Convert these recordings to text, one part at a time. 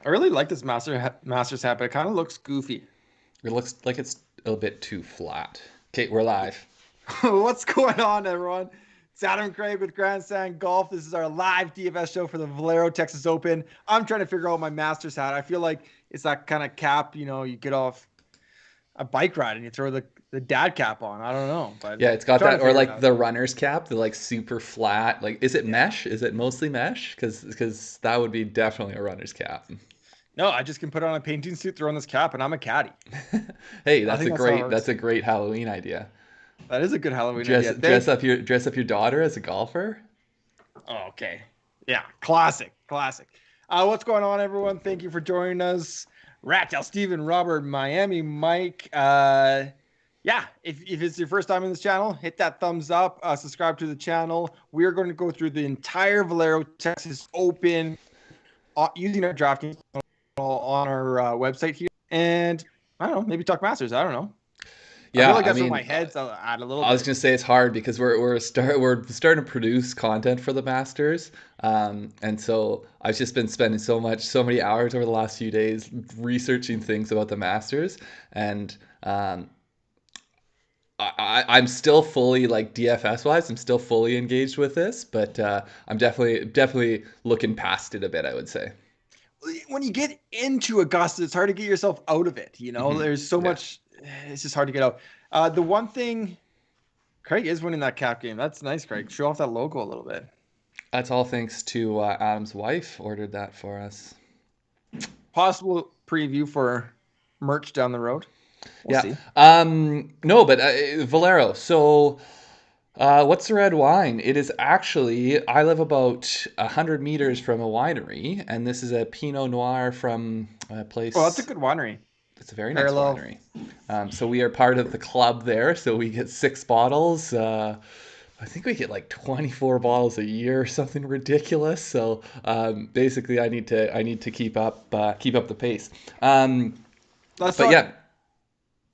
I really like this Masters hat, but it kind of looks goofy. It looks like it's a bit too flat. Okay, we're live. What's going on, everyone? It's Adam Craig with Grandstand Golf. This is our live DFS show for the Valero Texas Open. I'm trying to figure out my Masters hat. I feel like it's that kind of cap, you get off a bike ride and you throw the dad cap on. I don't know, but Yeah, it's I'm got trying that, to or figure it like out. the runner's cap, the like super flat. Like, is it Yeah. mesh? Is it mostly mesh? Because that would be definitely a runner's cap. No, I just can put on a painting suit, throw on this cap, and I'm a caddy. Hey, I think that's how it that's works. a great Halloween idea. That is a good Halloween idea. Dress up your daughter as a golfer. Oh, okay. Yeah, classic, classic. What's going on, everyone? Thank you for joining us. Ratel, Steven, Robert, Miami, Mike. Yeah, if it's your first time in this channel, hit that thumbs up, subscribe to the channel. We're going to go through the entire Valero Texas Open using our DraftKings on our website here. And I don't know, maybe talk Masters. I don't know. I feel Yeah, like I that's where my mean, head's at a little I was bit. gonna say it's hard because we're starting to produce content for the Masters, and so I've just been spending so many hours over the last few days researching things about the Masters, and I'm still fully like DFS wise, I'm still fully engaged with this, but I'm definitely looking past it a bit, I would say. When you get into Augusta, it's hard to get yourself out of it. Hmm. There's so Yeah, much. It's just hard to get out. The one thing, Craig is winning that cap game. That's nice, Craig. Show off that logo a little bit. that's all thanks to Adam's wife ordered that for us. Possible preview for merch down the road. We'll Yeah. see. No, but Valero. So, what's the red wine? It is actually, I live about 100 meters from a winery, and this is a Pinot Noir from a Oh, that's a place. good winery. It's a very nice Parallel. winery. So we are part of the club there. So we get 6 bottles. I think we get like 24 bottles a year or something ridiculous. So basically, I need to keep up the pace. Um, Let's but talk yeah,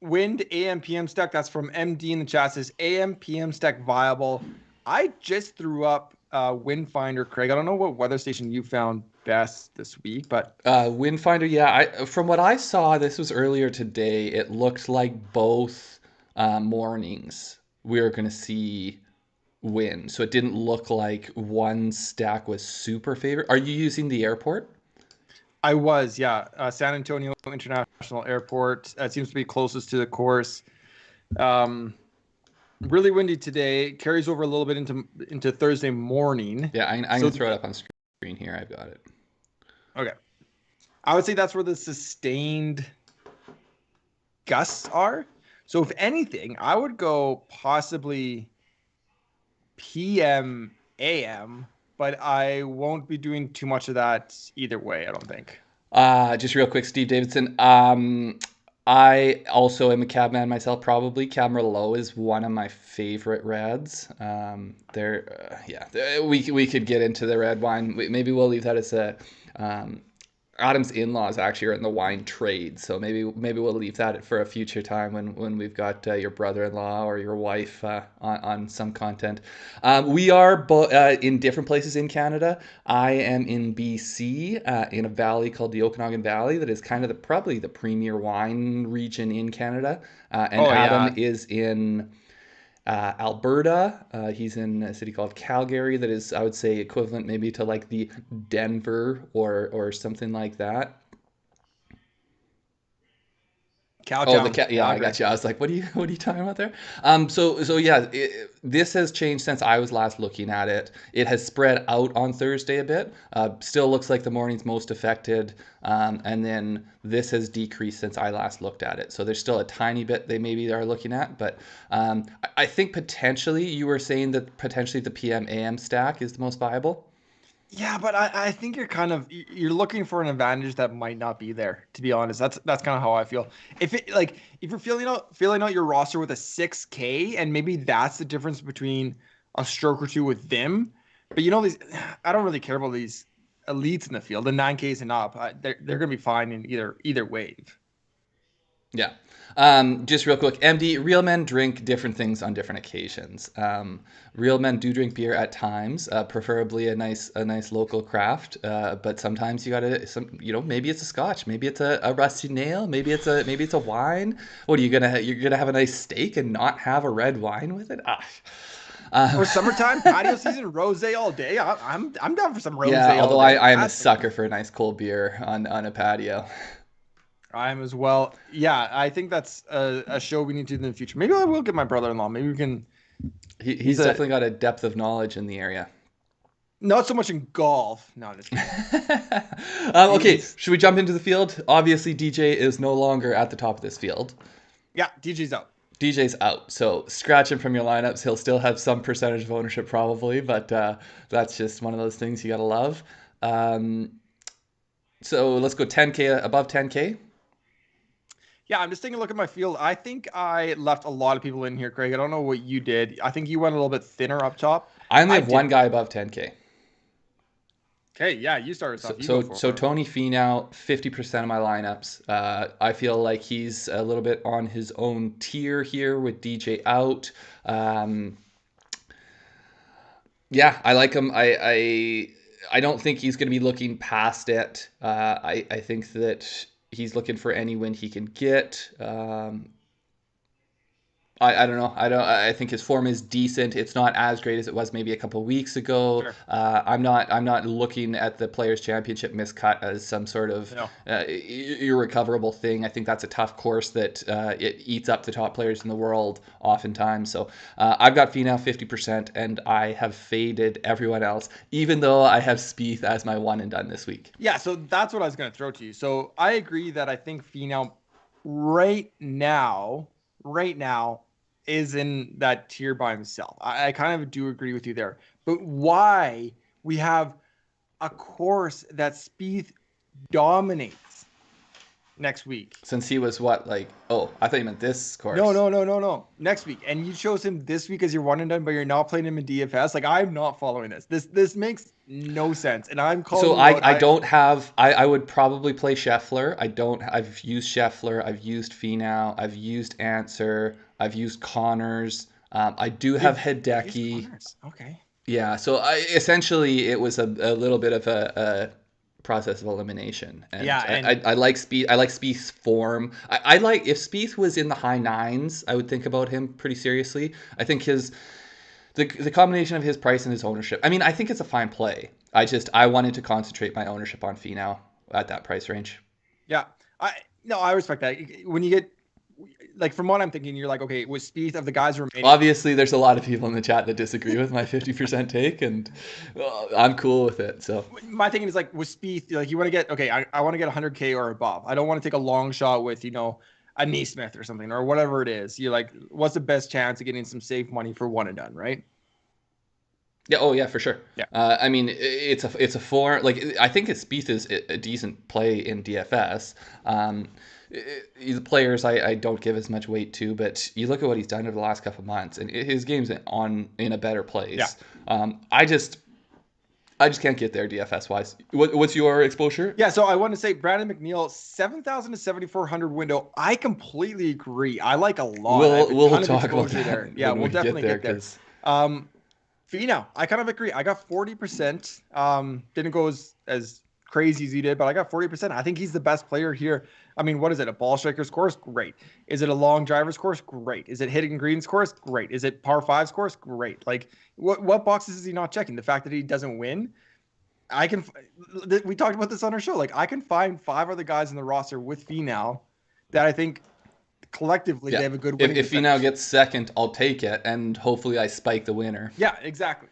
wind AM PM stack. That's from MD in the chat. Says AM PM stack viable. I just threw up Wind Finder, Craig. I don't know what weather station you found best this week, but Windfinder, yeah. From what I saw, this was earlier today. It looked like both mornings we were going to see wind. So it didn't look like one stack was super favorite. Are you using the airport? I was, yeah. San Antonio International Airport. Seems to be closest to the course. Um, really windy today. Carries over a little bit into Thursday morning. Yeah, I'm going So to throw it up on screen here. I've got it. okay, I would say that's where the sustained gusts are. So if anything, I would go possibly PM AM, but I won't be doing too much of that either way. I don't think. Just real quick, Steve Davidson. I also am a cab man myself. Probably Cab Merlot is one of my favorite reds. We could get into the red wine. Maybe we'll leave that as a. Adam's in-laws actually are in the wine trade, so maybe we'll leave that for a future time when we've got your brother-in-law or your wife on some content. We are in different places in Canada. I am in BC, in a valley called the Okanagan Valley, that is kind of probably the premier wine region in Canada. And Oh Adam yeah, is in Alberta. He's in a city called Calgary, that is, I would say, equivalent maybe to like the Denver or something like that. Oh, Cowtown, yeah, I Calgary. got you. I was like, what are you talking about there? So yeah, this has changed since I was last looking at it. It has spread out on Thursday a bit. Still looks like the morning's most affected, and then this has decreased since I last looked at it. So there's still a tiny bit they maybe are looking at, but I think potentially you were saying that potentially the PM AM stack is the most viable. Yeah, but I think you're looking for an advantage that might not be there, to be honest. That's kind of how I feel. If you're feeling out your roster with a 6K, and maybe that's the difference between a stroke or two with them. But these I don't really care about these elites in the field, the 9Ks and up. They're gonna be fine in either wave. Yeah. Just real quick, MD, real men drink different things on different occasions. Real men do drink beer at times, preferably a nice local craft. But sometimes maybe it's a scotch, maybe it's a rusty nail, maybe it's a wine. What are you gonna you're gonna have a nice steak and not have a red wine with it? For summertime patio season, rosé all day. I'm down for some Yeah, rosé all although day. I am a sucker for a nice cold beer on a patio. I am as well. Yeah, I think that's a show we need to do in the future. Maybe I will get my brother-in-law. Maybe we can. He's definitely got a depth of knowledge in the area. Not so much in golf. No, just okay, should we jump into the field? Obviously, DJ is no longer at the top of this field. Yeah, DJ's out. DJ's out, so scratch him from your lineups. He'll still have some percentage of ownership probably, but that's just one of those things you gotta love. So let's go 10K, above 10K. Yeah, I'm just taking a look at my field. I think I left a lot of people in here, Craig. I don't know what you did. I think you went a little bit thinner up top. I only have one guy above 10K. Okay, yeah, you started off. So Tony Finau, 50% of my lineups. I feel like he's a little bit on his own tier here with DJ out. Yeah, I like him. I don't think he's going to be looking past it. I think that he's looking for any win he can get. I don't know. I think his form is decent. It's not as great as it was maybe a couple of weeks ago. Sure. I'm not looking at the Players Championship miscut as some sort of irrecoverable thing. I think that's a tough course that it eats up the top players in the world oftentimes. So I've got Finau 50%, and I have faded everyone else, even though I have Spieth as my one and done this week. Yeah, so that's what I was going to throw to you. So I agree that I think Finau right now is in that tier by himself. I kind of do agree with you there. But why we have a course that Spieth dominates next week? Since he was what, like, oh, I thought you meant this course. No. Next week. And you chose him this week as your one and done, but you're not playing him in DFS. Like, I'm not following this. This makes no sense. And I'm calling. So I would probably play Scheffler. I've used Scheffler. I've used Finau. I've used Answer. I've used Connors. I do have Hideki. Okay. Yeah. So essentially it was a little bit of a process of elimination. And I like Spieth. I like Spieth's form. I like, if Spieth was in the high nines, I would think about him pretty seriously. I think the combination of his price and his ownership. I mean, I think it's a fine play. I wanted to concentrate my ownership on Finau at that price range. Yeah. I respect that. When you get, like, from what I'm thinking, you're like, okay, with Spieth of the guys remaining. Obviously, there's a lot of people in the chat that disagree with my 50% take, and I'm cool with it. So my thinking is, like, with Spieth, like, you want to get, okay, I want to get 100K or above. I don't want to take a long shot with, a Neesmith or something, or whatever it is. You're like, what's the best chance of getting some safe money for one and done, right? Yeah. Oh, yeah, for sure. Yeah. I mean, it's a form. Like, I think Spieth is a decent play in DFS. The players I don't give as much weight to, but you look at what he's done over the last couple of months, and his game's in a better place. Yeah. I just can't get there DFS wise. What's your exposure? Yeah, so I want to say Brandon McNeil, 7,000 to 7,400 window. I completely agree. I like a lot. We'll talk about that there. Yeah, we'll definitely get there. Finau, I kind of agree. I got 40%. Didn't go as crazy as you did, but I got 40%. I think he's the best player here. I mean, what is it? A ball striker's course? Great. Is it a long driver's course? Great. Is it hitting greens course? Great. Is it par fives course? Great. Like, what boxes is he not checking? The fact that he doesn't win? We talked about this on our show. Like, I can find 5 other guys in the roster with Finau that I think collectively they have a good win. If Finau gets second, I'll take it, and hopefully I spike the winner. Yeah, exactly.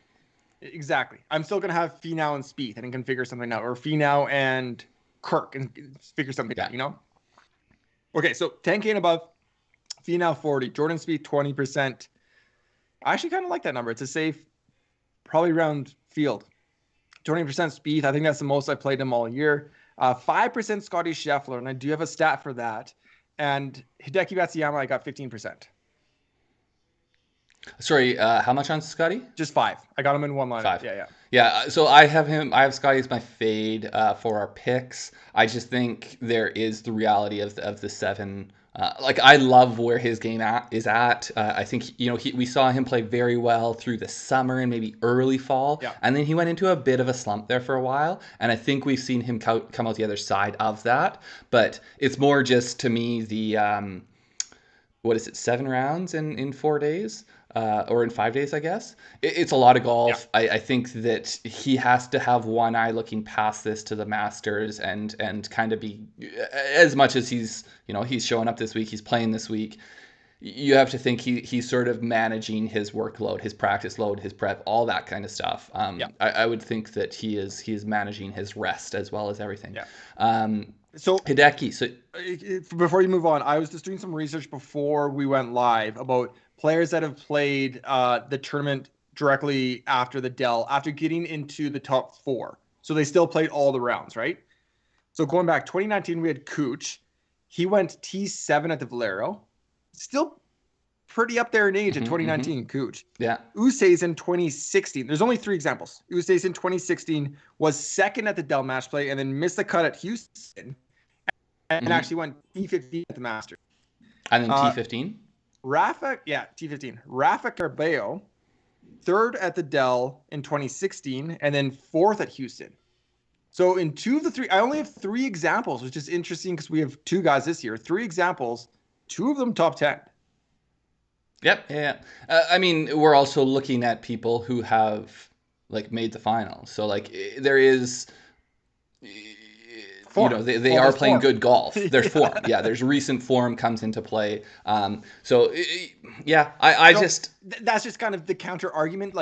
I'm still gonna have Finau and Spieth and can figure something out, or Finau and Kirk and figure something out. Okay, so 10K and above, Finau 40, Jordan Spieth 20%. I actually kind of like that number. It's a safe, probably round field. 20% Spieth. I think that's the most I played him all year. 5% Scotty Scheffler, and I do have a stat for that. And Hideki Matsuyama, I got 15%. Sorry, how much on Scotty? Just 5. I got him in one line. 5. Yeah. So I have Scotty as my fade for our picks. I just think there is the reality of the 7 Like I love where his game is at. I think we saw him play very well through the summer and maybe early fall, Yeah. and then he went into a bit of a slump there for a while. And I think we've seen him come out the other side of that. But it's more just to me the what is it, 7 rounds in 4 days? Or in 5 days, I guess. It's a lot of golf. Yeah. I think that he has to have one eye looking past this to the Masters and kind of be, as much as he's showing up this week, he's playing this week. You have to think he's sort of managing his workload, his practice load, his prep, all that kind of stuff. Yeah. I would think that he is managing his rest as well as everything. Yeah. So Hideki. So before you move on, I was just doing some research before we went live about players that have played the tournament directly after the Dell, after getting into the top 4. So they still played all the rounds, right? So going back 2019, we had Cooch. He went T7 at the Valero. Still pretty up there in age in 2019, Cooch. Yeah. Usays in 2016. There's only 3 examples. Usays in 2016 was second at the Dell match play and then missed the cut at Houston and actually went T15 at the Masters. And then T15? T15. Rafa Carballo, third at the Dell in 2016 and then fourth at Houston. So in 2 of the 3, I only have 3 examples, which is interesting because we have 2 guys this year. 3 examples, 2 of them top 10. Yep. Yeah. I mean, we're also looking at people who have made the final. So there is, Form. They are playing good golf. There's form. Yeah. There's recent form comes into play. So yeah, that's just kind of the counter argument,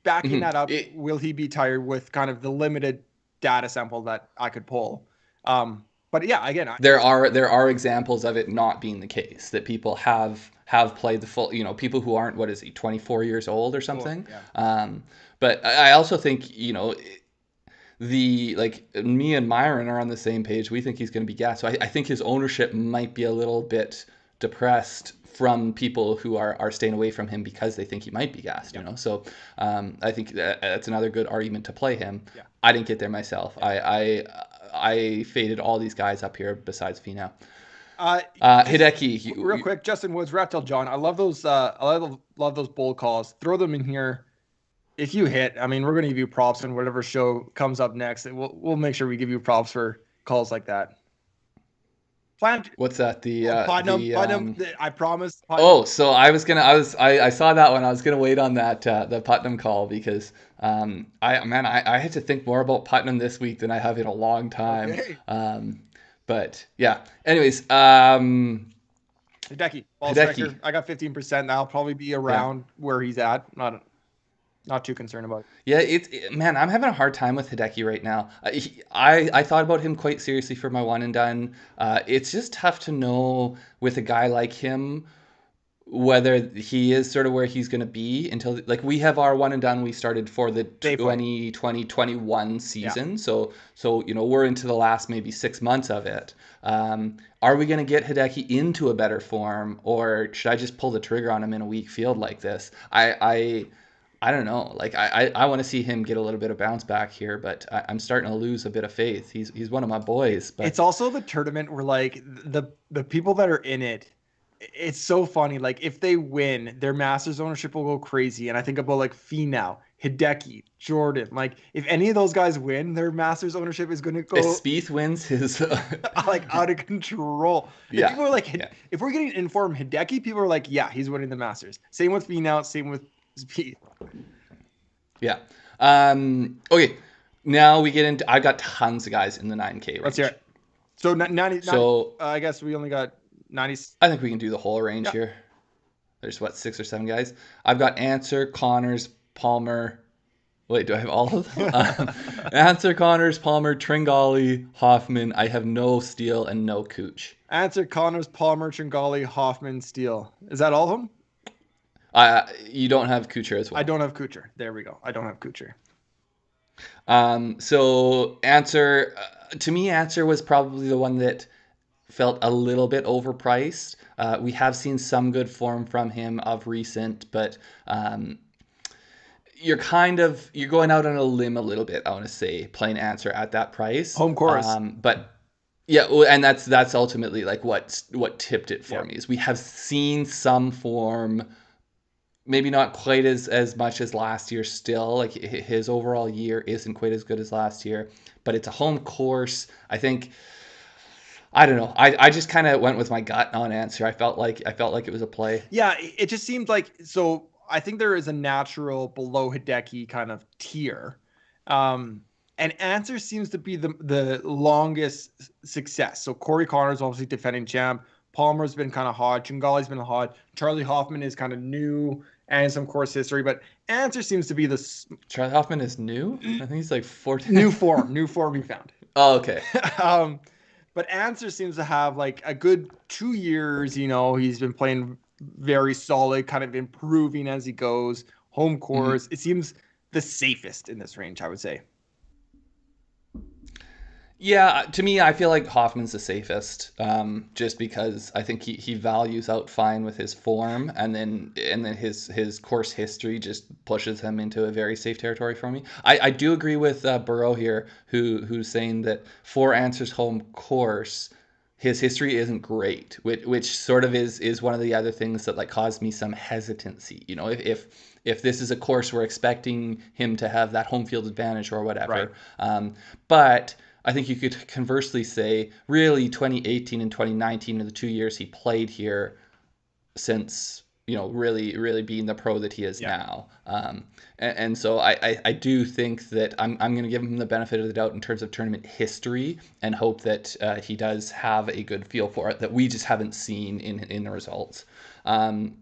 backing that up. Will he be tired with kind of the limited data sample that I could pull? But yeah, again, there are examples of it not being the case, that people have played the full, people who aren't, 24 years old or something. Cool. Yeah. But I also think, me and Myron are on the same page. We think he's going to be gassed. So I think his ownership might be a little bit depressed from people who are staying away from him because they think he might be gassed. So I think that's another good argument to play him. Yeah. I didn't get there myself. I faded all these guys up here besides Finau. Hideki, real quick, Justin Woods, Raptel John. I love those. Love those bold calls. Throw them in here. If you hit, I mean, we're going to give you props in whatever show comes up next. We'll make sure we give you props for calls like that. What's that? Putnam. I promise. Putnam. Oh, so I saw that one. I was gonna wait on that the Putnam call because I had to think more about Putnam this week than I have in a long time. Okay. But yeah. Anyways, Hideki, striker. I got 15%. That'll probably be around where he's at. Not too concerned about it. Yeah, I'm having a hard time with Hideki right now. I thought about him quite seriously for my one and done. It's just tough to know with a guy like him whether he is sort of where he's going to be until we have our one and done we started for the 2020-21 season. Yeah. So we're into the last maybe 6 months of it. Are we going to get Hideki into a better form, or should I just pull the trigger on him in a weak field like this? I don't know. I want to see him get a little bit of bounce back here, but I'm starting to lose a bit of faith. He's one of my boys. But it's also the tournament where the people that are in it, it's so funny. If they win, their Masters ownership will go crazy. And I think about Finau, Hideki, Jordan. If any of those guys win, their Masters ownership is going to go. If Spieth wins his out of control. Yeah. People are if we're getting informed Hideki, people are yeah, he's winning the Masters. Same with Finau. Same with Spieth. Yeah. Okay. Now we get into. I got tons of guys in the 9K range. Let's hear it. So 90. So I guess we only got 90. I think we can do the whole range here. There's 6 or 7 guys. I've got Answer, Connors, Palmer. Wait, do I have all of them? Answer, Connors, Palmer, Tringali, Hoffman. I have no Steele and no Cooch. Answer, Connors, Palmer, Tringali, Hoffman, Steele. Is that all of them? You don't have Kuchar as well. I don't have Kuchar. There we go. I don't have Kuchar. So Answer, to me, Answer was probably the one that felt a little bit overpriced. We have seen some good form from him of recent, but you're going out on a limb a little bit, I want to say, playing Answer at that price. Home course. But Yeah, well, and that's ultimately like what tipped it for Yeah. me is we have seen some form, maybe not quite as much as last year still. Like his overall year isn't quite as good as last year, but it's a home course. I don't know. I just kind of went with my gut on answer. I felt like it was a play. Yeah, it just seemed like so. I think there is a natural below Hideki kind of tier, um, and Answer seems to be the longest success. So Corey Connors obviously defending champ. Palmer's been kind of hot. Chungali's been hot. Charlie Hoffman is kind of new and some course history, but Answer seems to be the Charlie Hoffman is new. I think he's like 14. new form he found. Oh, okay. um, but Answer seems to have like a good 2 years. He's been playing very solid, kind of improving as he goes. Home Mhm. course. It seems the safest in this range, I would say. Yeah, to me, I feel like Hoffman's the safest, just because I think he values out fine with his form, and then his course history just pushes him into a very safe territory for me. I do agree with Burrow here, who's saying that for Answer's home course, his history isn't great, which sort of is one of the other things that like caused me some hesitancy. If this is a course we're expecting him to have that home field advantage or Right. whatever, but I think you could conversely say, really, 2018 and 2019 are the 2 years he played here since, really, really being the pro that he is Yeah. now. And so I do think that I'm going to give him the benefit of the doubt in terms of tournament history and hope that he does have a good feel for it that we just haven't seen in the results. Um,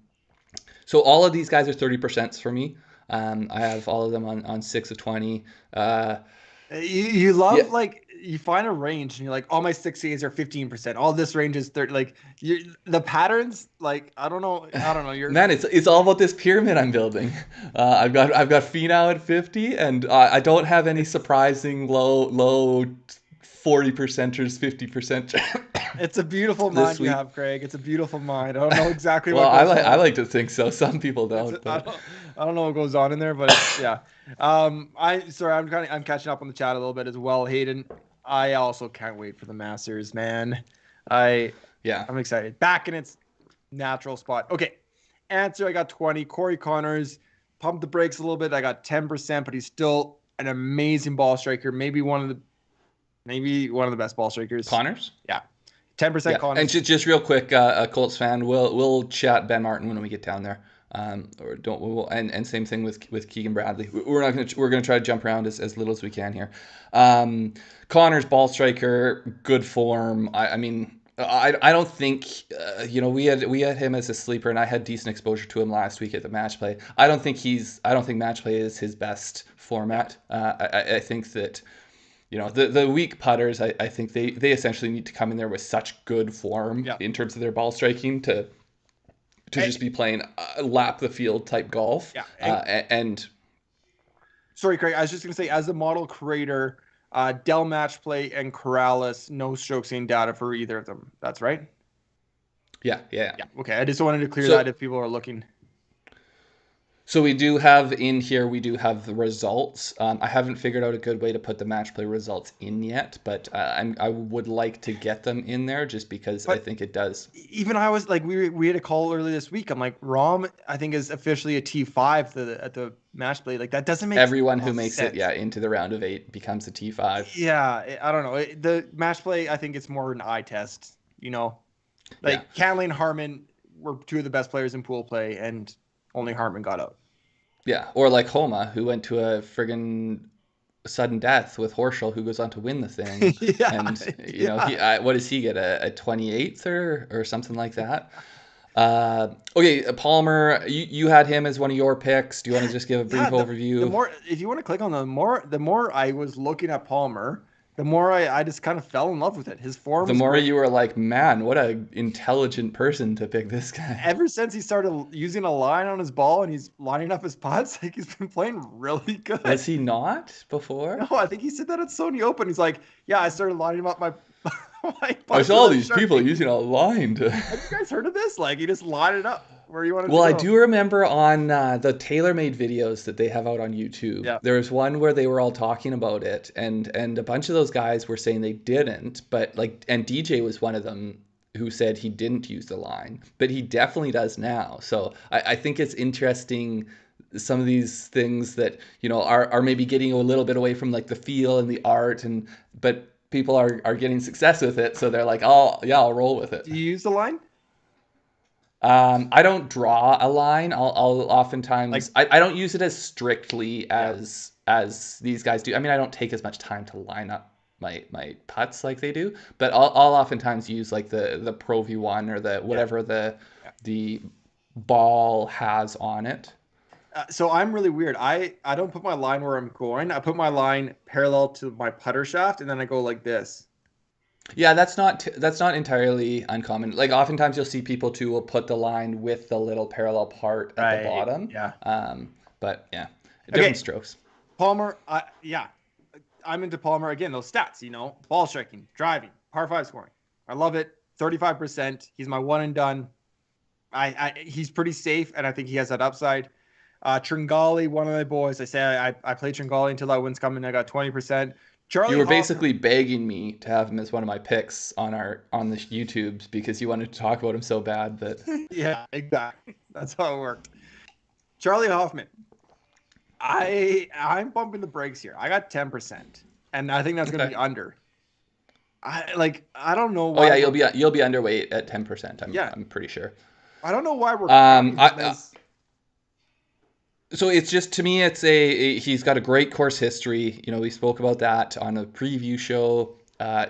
so all of these guys are 30% for me. I have all of them on 6 of 20. You Yeah, love like you find a range and you're like, all my 6 Ks are 15%. All this range is 30. Like the patterns, like I don't know. I don't know. You're man, it's all about this pyramid I'm building. I've got Finau at 50, and I don't have any surprising low 40 percenters, 50% it's a beautiful this mind you week. have, Craig. It's a beautiful mind. I don't know exactly Well, what I goes like I on. like to think so. Some people It's don't, I but don't I don't know what goes on in there, but it's yeah. I'm catching up on the chat a little bit as well, Hayden. I also can't wait for the Masters, man. I yeah. I'm excited. Back in its natural spot. Okay. Answer, I got 20. Corey Connors, pump the brakes a little bit. I got 10%, but he's still an amazing ball striker. Maybe one of the best ball strikers. Connors? Yeah. 10% Yeah, and Connors. just real quick, a Colts fan, we'll chat Ben Martin when we get down there, or don't we will, and same thing with Keegan Bradley. We're gonna try to jump around as little as we can here. Connors, ball striker, good form. I mean, I don't think we had him as a sleeper, and I had decent exposure to him last week at the match play. I don't think match play is his best Yeah. format. I think that the weak putters, I think they essentially need to come in there with such good form Yeah. in terms of their ball striking to Eh, just be playing lap the field type golf. yeah. And And sorry, Craig. I was just gonna say, as a model creator, Dell Match Play and Corrales, no strokes gained data for either of them. That's right. yeah, yeah. Yeah. Okay. I just wanted to clear that So if people are looking. So we do have in here, we do have the results. I haven't figured out a good way to put the match play results in yet, but I would like to get them in there just because I But think it does. even I was like, we had a call earlier this week. I'm like, Rom, I think is officially a T5 at the match play. Like that doesn't make Everyone who makes it, sense. yeah, into the round of 8 becomes a T5. Yeah, I don't know. The match play, I think it's more an eye test. Yeah. Like Cantley and Harmon were two of the best players in pool play, and only Harmon got out. Yeah. Or like Homa, who went to a friggin' sudden death with Horschel, who goes on to win the thing. Yeah, And, yeah. what does he get? A 28th or something like that? Okay, Palmer, you had him as one of your picks. Do you want to just give a brief Yeah, the overview? more if you want to click on the more I was looking at Palmer, the more I just kind of fell in love with it. His form The was more great. you were like, man, what a intelligent person to pick this guy. Ever since he started using a line on his ball and he's lining up his putts, like he's been playing really good. Was he not No, before? I think he said that at Sony Open. He's like, yeah, I started lining up my my I putts saw with all a these people Sharpie. using a line to. Have you guys heard of this? Like, he just lined it up. where you wanted to Well, I go. do remember on the TaylorMade videos that they have out on YouTube, Yeah. there was one where they were all talking about it, and a bunch of those guys were saying they didn't, but like, and DJ was one of them who said he didn't use the line, but he definitely does now. So I think it's interesting, some of these things that, you know, are maybe getting a little bit away from like the feel and the art, and but people are getting success with it, so they're like, oh yeah, I'll roll with it. Do you use the line? I don't draw a line. I'll Like, oftentimes, I don't use it as strictly yeah. as these guys do. I mean, I don't take as much time to line up my putts like they do, but I'll oftentimes use like the Pro V1 or the Yeah. whatever Yeah. the ball has on it. So I'm really weird. I don't put my line where I'm going. I put my line parallel to my putter shaft, and then I go like this. Yeah, that's not entirely uncommon. Like oftentimes you'll see people too will put the line with the little parallel part at the Right. bottom. Yeah. But yeah, different Okay. strokes. Palmer. Yeah. I'm into Palmer again. Those stats, ball striking, driving, par five scoring. I love it. 35%. He's my one and done. He's pretty safe, and I think he has that upside. Tringali, one of my boys. I say I played Tringali until that win's coming. I got 20%. You Charlie were Hoffman. basically begging me to have him as one of my picks on the YouTubes because you wanted to talk about him so bad that Yeah, exactly. That's how it worked. Charlie Hoffman. I'm bumping the brakes here. I got 10%, and I think that's going to okay. be under. I don't know Oh why. yeah, you'll be underweight at 10%. Yeah, I'm pretty sure. I don't know why we're counting him I as. so it's just, to me, he's got a great course history. You know, we spoke about that on a preview show.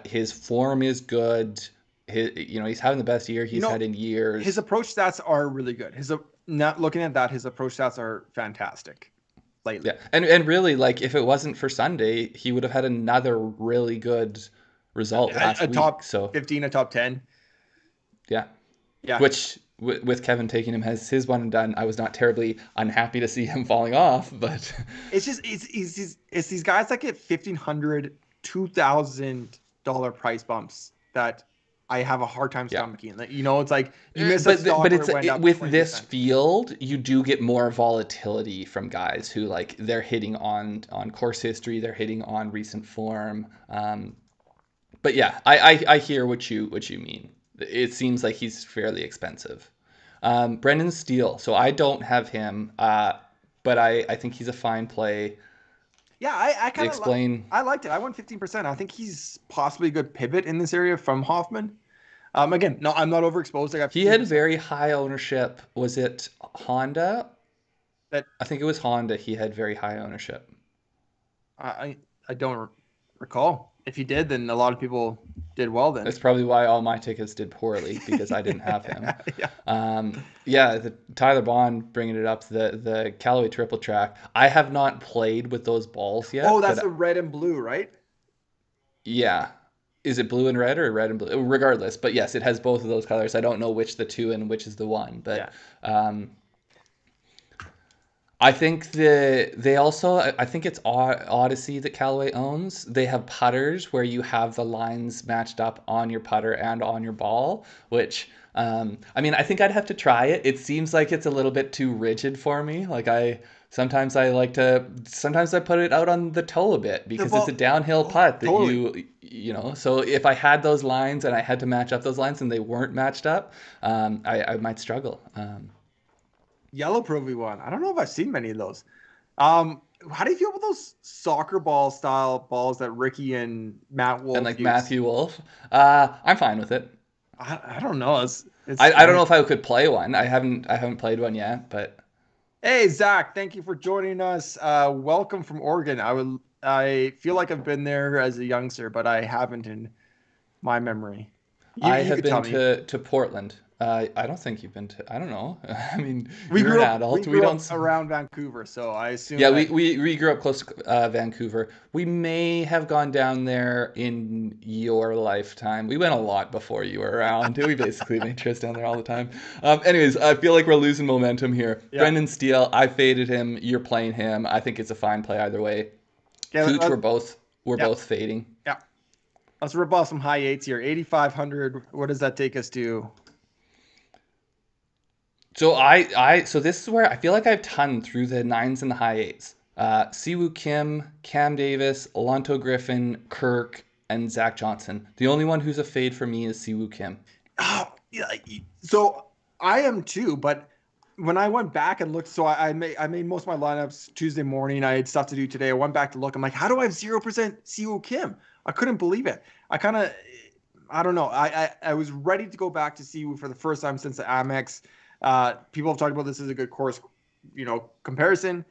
His form is good. He's having the best year he's had in years. His approach stats are really good. Not looking at that, his approach stats are fantastic lately. Yeah, and really, like, if it wasn't for Sunday, he would have had another really good result last A week. top So 15, a top 10. yeah, Yeah. which with Kevin taking him as his one and done, I was not terribly unhappy to see him falling off. But It's just it's these guys that get $1,500, $2,000 price bumps that I have a hard time yeah. stomaching. It's like you miss a But stock but where it's it went up with 20%. this field, you do get more volatility from guys who, like, they're hitting on course history, they're hitting on recent form. But yeah, I hear what you mean. It seems like he's fairly expensive. Brendan Steele. So I don't have him, but I think he's a fine play. Yeah, I kind of Explain. I liked it. I went 15%. I think he's possibly a good pivot in this area from Hoffman. Again, no, I'm not overexposed. I got He had 15%. very high ownership. Was it Honda? That I think it was Honda. He had very high ownership. I don't recall. If he did, then a lot of people did well then. That's probably why all my tickets did poorly, because I didn't have him. Yeah. Yeah, the Tyler Bond bringing it up, the Callaway Triple Track. I have not played with those balls yet. Oh, that's the red and blue, right? Yeah. Is it blue and red or red and blue? Regardless, but yes, it has both of those colors. I don't know which the two and which is the one, but I think I think it's Odyssey that Callaway owns. They have putters where you have the lines matched up on your putter and on your ball, which I mean, I think I'd have to try it. It seems like it's a little bit too rigid for me. Like sometimes I put it out on the toe a bit because it's a downhill putt that totally. so if I had those lines and I had to match up those lines and they weren't matched up, I might struggle. Yellow Pro V1. I don't know if I've seen many of those. How do you feel about those soccer ball style balls that Ricky and Matt Wolf And like use? Matthew Wolf, I'm fine with it. I don't know. I don't know if I could play one. I haven't played one yet, but Hey Zach, thank you for joining us. Welcome from Oregon. I feel like I've been there as a youngster, but I haven't in my memory. I You have could been tell me. to Portland. I don't think you've been to. I don't know. I mean, We you're grew an up. adult. We grew up around Vancouver, so I assume. Yeah, that, we grew up close to Vancouver. We may have gone down there in your lifetime. We went a lot before you were around. We basically made trips down there all the time. Anyways, I feel like we're losing momentum here. Yeah. Brendan Steele, I faded him. You're playing him. I think it's a fine play either way. Yeah, Cooch, we're both fading. Yeah. Let's rip off some high eights here. 8,500. What does that take us to? So this is where I feel like I've ton through the nines and the high eights. Siwoo Kim, Cam Davis, Alonto Griffin, Kirk, and Zach Johnson. The only one who's a fade for me is Siwoo Kim. Oh, yeah. So I am too, but when I went back and looked, so I made most of my lineups Tuesday morning. I had stuff to do today. I went back to look. I'm like, how do I have 0% Siwoo Kim? I couldn't believe it. I don't know. I was ready to go back to Siwoo for the first time since the Amex. People have talked about this as a good course, comparison.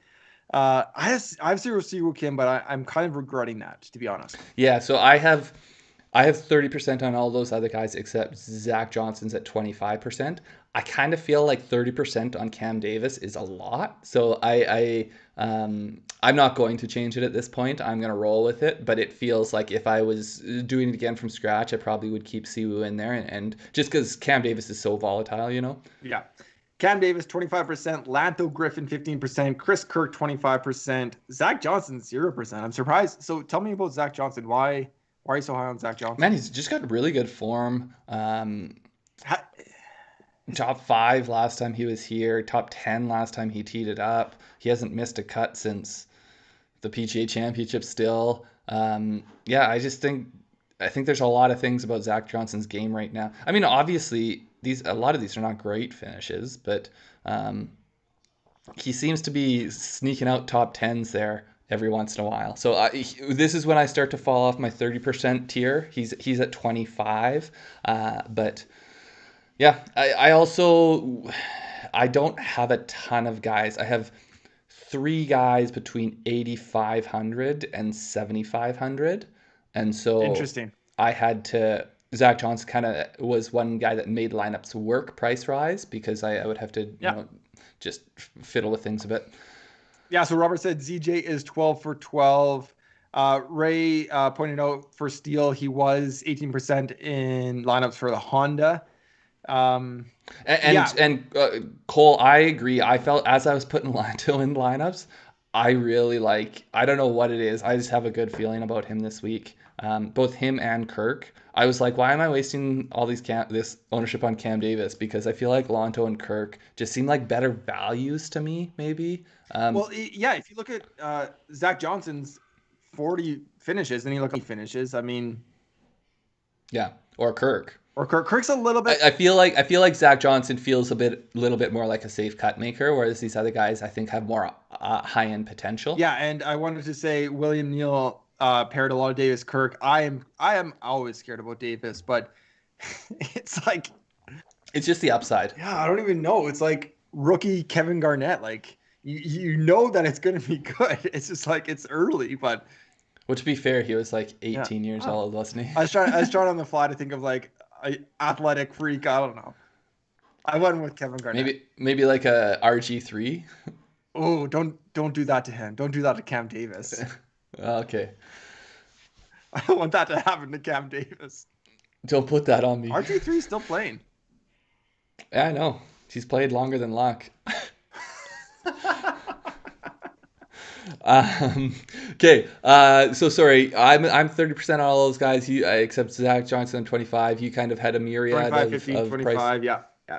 I have zero Siwoo Kim, but I'm kind of regretting that, to be honest. Yeah, so I have 30% on all those other guys except Zach Johnson's at 25%. I kind of feel like 30% on Cam Davis is a lot. So I'm not going to change it at this point. I'm going to roll with it, but it feels like if I was doing it again from scratch, I probably would keep Siwoo in there and just cuz Cam Davis is so volatile. Yeah. Cam Davis, 25%. Lanto Griffin, 15%. Chris Kirk, 25%. Zach Johnson, 0%. I'm surprised. So tell me about Zach Johnson. Why are you so high on Zach Johnson? Man, he's just got really good form. Ha- Top 5 last time he was here, top 10 last time he teed it up. He hasn't missed a cut since the PGA Championship still. Yeah, I think there's a lot of things about Zach Johnson's game right now. I mean, obviously a lot of these are not great finishes, but he seems to be sneaking out top 10s there every once in a while. So this is when I start to fall off my 30% tier. He's at 25, but yeah, I don't have a ton of guys. I have 3 guys between 8,500 and 7,500, and so Interesting. I had to. Zach Johnson kind of was one guy that made lineups work price rise because I would have to Yeah. just fiddle with things a bit. Yeah. So Robert said ZJ is 12 for 12. Ray pointed out for Steele, he was 18% in lineups for the Honda. Um, yeah. And Cole, I agree. I felt as I was putting Lanto in lineups, I really like. I don't know what it is. I just have a good feeling about him this week. Both him and Kirk. I was like, why am I wasting all this ownership on Cam Davis? Because I feel like Lanto and Kirk just seem like better values to me. Maybe. Well, yeah. If you look at Zach Johnson's 40 finishes, then you look at finishes. I mean, Yeah, or Kirk. or Kirk's a little bit. I feel like Zach Johnson feels little bit more like a safe cut maker, whereas these other guys I think have more high end potential. Yeah, and I wanted to say William Neal paired a lot of Davis Kirk. I am always scared about Davis, but it's like, It's just the upside. yeah, I don't even know. It's like rookie Kevin Garnett. Like you know that it's gonna be good. It's just like it's early, but Well, to be fair, he was like yeah. 18 years old, wasn't he? I was trying on the fly to think of like a athletic freak. I don't know. I went with Kevin Garnett. Maybe like a RG3. Oh, don't do that to him. Don't do that to Cam Davis. Okay, I don't want that to happen to Cam Davis. don't put that on me. RG3 is still playing. Yeah, I know. He's played longer than Locke. Okay. So sorry. I'm 30% on all those guys. Except Zach Johnson 25. You kind of had a myriad 25, 15, of 25. price. Yeah. Yeah.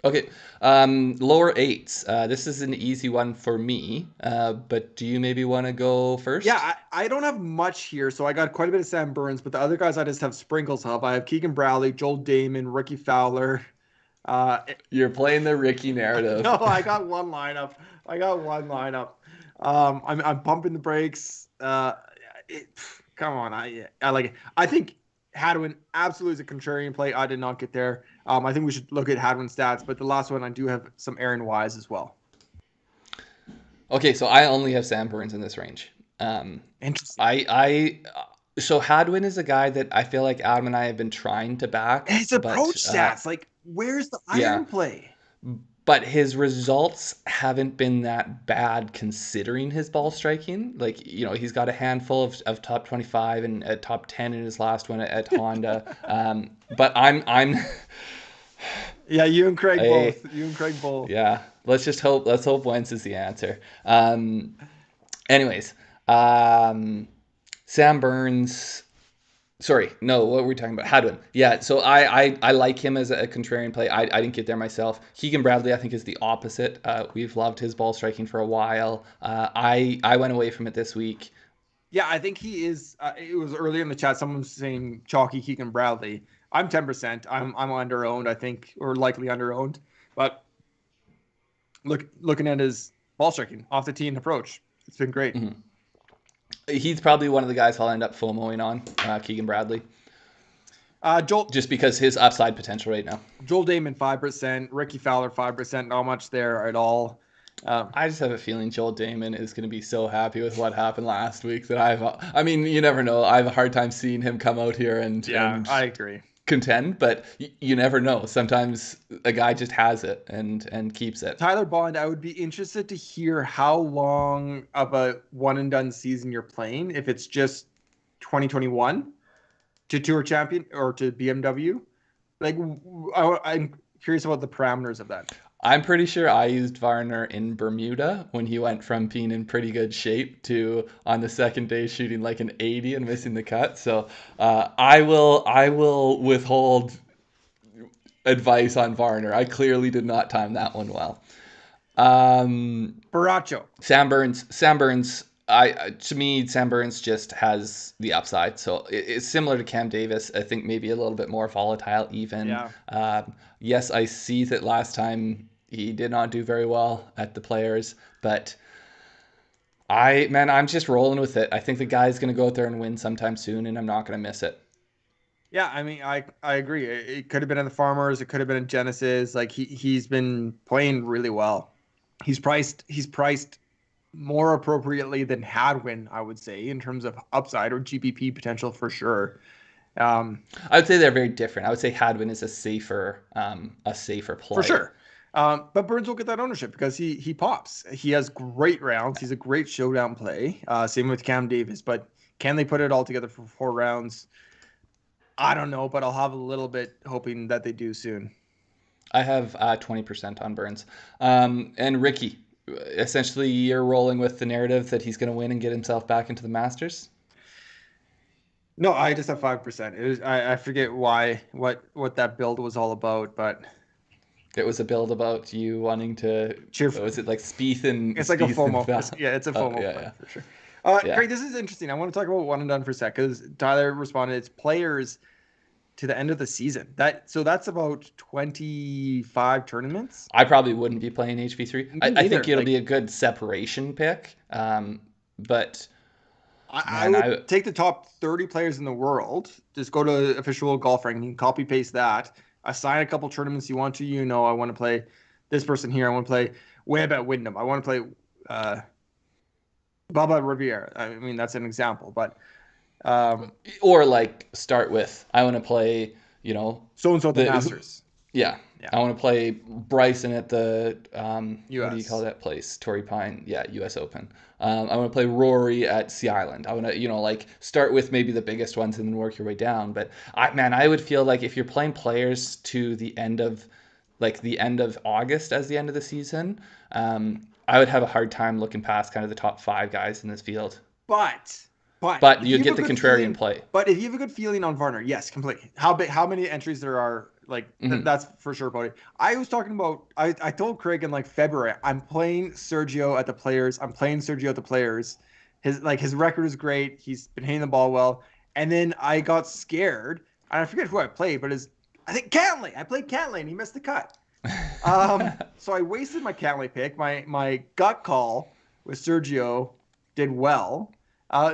Okay. Lower eights. This is an easy one for me. But do you maybe want to go first? Yeah. I don't have much here. So I got quite a bit of Sam Burns, but the other guys I just have sprinkles of. I have Keegan Bradley, Joel Damon, Ricky Fowler. You're playing the Ricky narrative. No, I got one lineup. I'm pumping the brakes. Come on. I like it. I think Hadwin absolutely is a contrarian play. I did not get there. I think we should look at Hadwin's stats, but the last one I do have some Aaron Wise as well. Okay, so I only have Sam Burns in this range. Interesting. So Hadwin is a guy that I feel like Adam and I have been trying to back. His approach stats, like where's the iron play? But his results haven't been that bad considering his ball striking. Like, he's got a handful of top 25 and a top 10 in his last one at Honda. But I'm Yeah, you and Craig both. Yeah. Let's hope Wentz is the answer. Anyways, Sam Burns, Sorry, no, what were we talking about? Hadwin. Yeah, so I like him as a contrarian play. I didn't get there myself. Keegan Bradley, I think, is the opposite. We've loved his ball striking for a while. I went away from it this week. Yeah, I think he is. It was earlier in the chat. Someone was saying chalky Keegan Bradley. I'm 10%. I'm under-owned, I think, or likely under-owned. But looking at his ball striking off the tee and approach, it's been great. Mm-hmm. He's probably one of the guys I'll end up FOMOing on, Keegan Bradley. Joel, just because his upside potential right now. Joel Damon 5%, Ricky Fowler 5%, not much there at all. I just have a feeling Joel Damon is going to be so happy with what happened last week that I mean, you never know. I have a hard time seeing him come out here and I agree. Contend, but you never know. Sometimes a guy just has it and keeps it. Tyler Bond, I would be interested to hear how long of a one and done season you're playing. If it's just 2021 to Tour Champion or to BMW, like I'm curious about the parameters of that. I'm pretty sure I used Varner in Bermuda when he went from being in pretty good shape to on the second day shooting like an 80 and missing the cut. So I will withhold advice on Varner. I clearly did not time that one well. Baracho. Sam Burns. To me, Sam Burns just has the upside. So it's similar to Cam Davis. I think maybe a little bit more volatile even. Yeah. Yes, I see that last time he did not do very well at the Players, but I'm just rolling with it. I think the guy's going to go out there and win sometime soon, and I'm not going to miss it. Yeah, I mean, I agree. It could have been in the Farmers. It could have been in Genesis. Like he's been playing really well. He's priced more appropriately than Hadwin, I would say, in terms of upside or GPP potential for sure. I would say they're very different. I would say Hadwin is a safer play. For sure. But Burns will get that ownership because he pops. He has great rounds. He's a great showdown play. Same with Cam Davis. But can they put it all together for 4 rounds? I don't know, but I'll have a little bit hoping that they do soon. I have 20% on Burns. And Ricky, essentially you're rolling with the narrative that he's going to win and get himself back into the Masters? No, I just have 5%. It was I forget what that build was all about, but it was a build about you wanting to cheer for. Was it like Spieth and it's like a FOMO? It's a FOMO yeah. for sure. Great, this is interesting. I want to talk about one and done for a sec because Tyler responded. It's players to the end of the season. So that's about 25 tournaments. I probably wouldn't be playing HV3. I think it'll be a good separation pick, but. I would take the top 30 players in the world. Just go to official golf ranking, copy paste that, assign a couple tournaments you want to. I want to play this person here. I want to play Webb at Wyndham. I want to play Baba Riviera. I mean, that's an example, but or like start with I want to play, so and so at the Masters. Yeah. I want to play Bryson at the US. What do you call that place? Torrey Pine. Yeah, US Open. I want to play Rory at Sea Island. I want to, start with maybe the biggest ones and then work your way down. But I would feel like if you're playing players to the end of August as the end of the season, I would have a hard time looking past kind of the top 5 guys in this field. But you get the contrarian play. But if you have a good feeling on Varner, yes, completely. How many entries there are, that's for sure, Bodie. I was talking about, I told Craig in February, I'm playing Sergio at the Players. His record is great. He's been hitting the ball well. And then I got scared. And I forget who I played, but I think Cantlay. I played Cantlay and he missed the cut. So I wasted my Cantlay pick. My gut call with Sergio did well.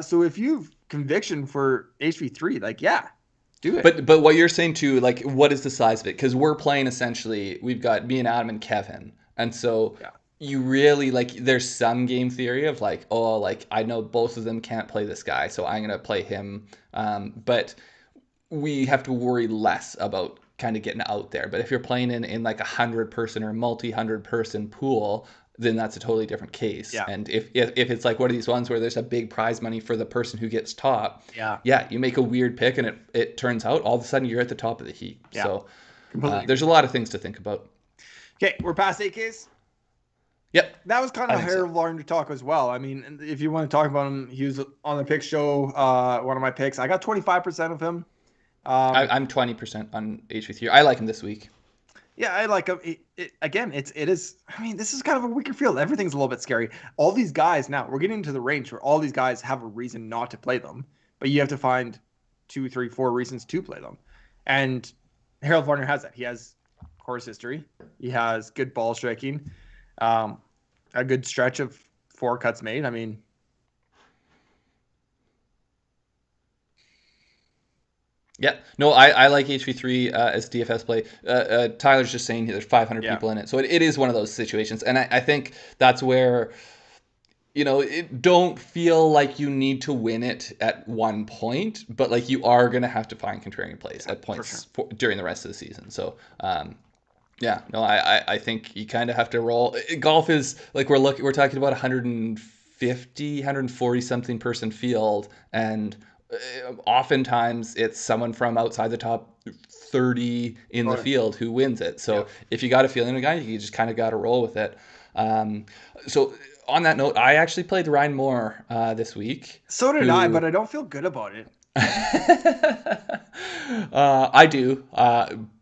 So if you've conviction for HV3, do it. But what you're saying too, what is the size of it? Because we're playing essentially, we've got me and Adam and Kevin, and so you really there's some game theory of I know both of them can't play this guy, so I'm gonna play him. But we have to worry less about kind of getting out there. But if you're playing in 100 person or multi-100 person pool, then that's a totally different case. Yeah. And if it's one of these ones where there's a big prize money for the person who gets top, you make a weird pick and it turns out all of a sudden you're at the top of the heap. Yeah. So there's a lot of things to think about. Okay, we're past 8Ks. Yep, That was kind I of think so. Harold Varner talk as well. I mean, if you want to talk about him, he was on the pick show. One of my picks. I got 25% of him. I'm 20% on HV3. I like him this week. Yeah, I like him. Again, it is. I mean, this is kind of a weaker field. Everything's a little bit scary. All these guys now, we're getting into the range where all these guys have a reason not to play them, but you have to find two, three, four reasons to play them. And Harold Varner has that. He has course history. He has good ball striking, um, a good stretch of four cuts made. I mean, Yeah, no, I like HV3 as DFS play. Tyler's just saying there's 500 yeah, people in it, so it is one of those situations, and I think that's where don't feel like you need to win it at one point, but like you are gonna have to find contrarian plays yeah, at for sure. points during the rest of the season. So yeah, no, I think you kind of have to roll. Golf is like we're talking about 150, 140 something person field, and oftentimes it's someone from outside the top 30 in the Totally. field who wins it. Yeah. So if you got a feeling a guy, you just kind of got to roll with it. So on that note, I actually played Ryan Moore this week, So did I, but who I don't feel good about it. I do,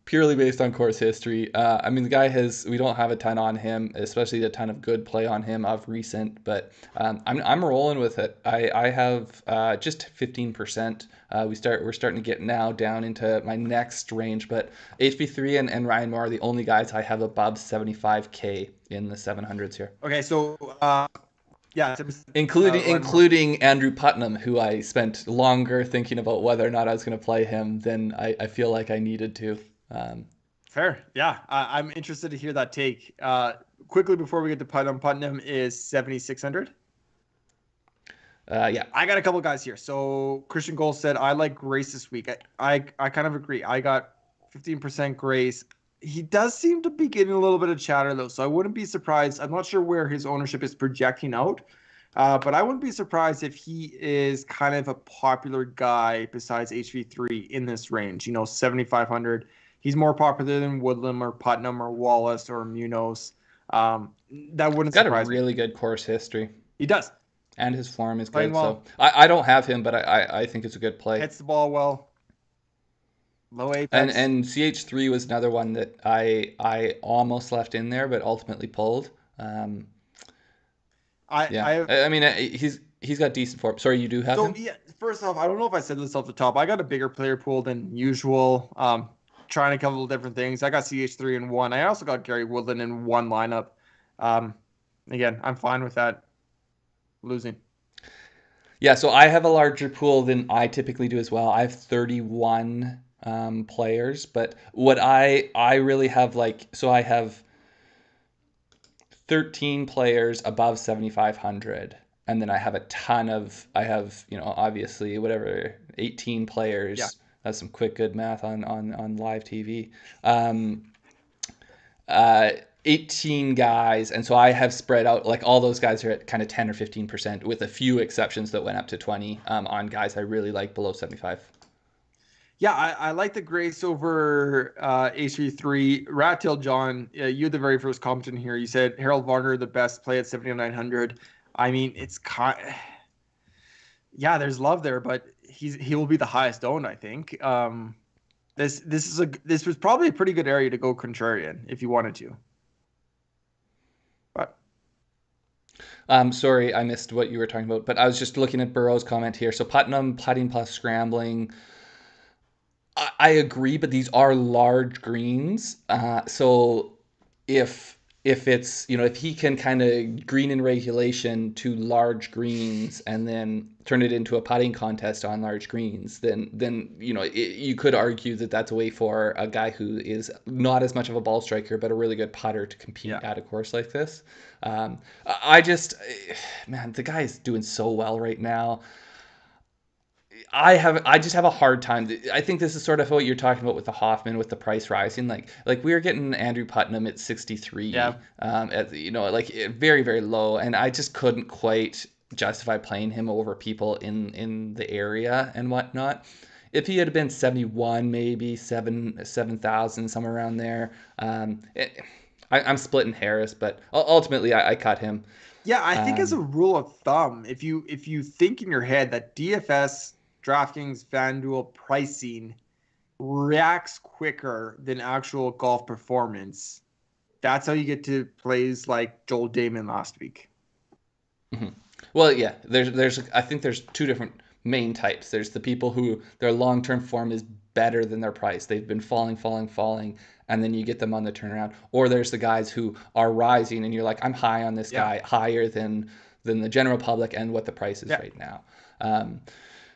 purely based on course history. I mean, the guy we don't have a ton on him, especially a ton of good play on him of recent, but I'm rolling with it. I have just 15%. We're starting to get now down into my next range, but HB3 and Ryan Moore are the only guys I have above 75K in the 700s here. Okay, so yeah, Ryan Moore. Including Andrew Putnam, who I spent longer thinking about whether or not I was going to play him than I feel like I needed to. Um, Fair. Yeah. I'm interested to hear that take. Quickly before we get to Putnam, Putnam is 7,600. yeah. I got a couple guys here. So Christian Gold said, I like Grace this week. I kind of agree. I got 15% Grace. He does seem to be getting a little bit of chatter though. So I wouldn't be surprised. I'm not sure where his ownership is projecting out. But I wouldn't be surprised if he is kind of a popular guy besides HV3 in this range, 7,500. He's more popular than Woodland or Putnam or Wallace or Munoz. That He's wouldn't got a surprise me. really good course history, He does. and his form is Playing good. So well, I don't have him, but I think it's a good play. hits the ball well, low And apex. and CH3 was another one that I almost left in there, but ultimately pulled. Yeah, I I mean he's got decent form. Sorry, you do have So him? yeah, first off, I don't know if I said this off the top. I got a bigger player pool than usual. Trying a couple of different things. I got CH3 in one. I also got Gary Woodland in one lineup. Um, again, I'm fine with that losing. Yeah, so I have a larger pool than I typically do as well. I have 31 players, but what I really have I have 13 players above 7,500, and then I have obviously whatever 18 Yeah. players. That's some quick good math on live TV. Um, uh, 18 guys, and so I have spread out like all those guys are at kind of 10 or 15%, with a few exceptions that went up to 20 on guys I really like below 75. Yeah, I like the Grace over HV3. Rat Tail John, you had the very first comment in here. You said Harold Varner, the best play at 7,900. I mean, it's kind. Yeah, there's love there, but he will be the highest owned, I think. This was probably a pretty good area to go contrarian if you wanted to. But Sorry, I missed what you were talking about, but I was just looking at Burrow's comment here. So Putnam, putting plus scrambling. I agree, but these are large greens. So if it's if he can kind of green in regulation to large greens and then turn it into a putting contest on large greens, then you could argue that that's a way for a guy who is not as much of a ball striker but a really good putter to compete yeah, at a course like this. I just man, the guy is doing so well right now. I just have a hard time. I think this is sort of what you're talking about with the Hoffman, with the price rising. Like we were getting Andrew Putnam at 63, yeah, at like very very low, and I just couldn't quite justify playing him over people in the area and whatnot. If he had been 71, maybe 7,000 somewhere around there, I'm splitting hairs, but ultimately I cut him. Yeah, I think as a Um, rule of thumb, if you think in your head that DFS, DraftKings, FanDuel pricing reacts quicker than actual golf performance, that's how you get to plays like Joel Damon last week. mhm. Well, yeah, there's I think there's two different main types. There's the people who their long-term form is better than their price. They've been falling, falling, falling, and then you get them on the turnaround. Or there's the guys who are rising, and you're like, I'm high on this Yeah, guy, higher than the general public and what the price is yeah. right now. Um,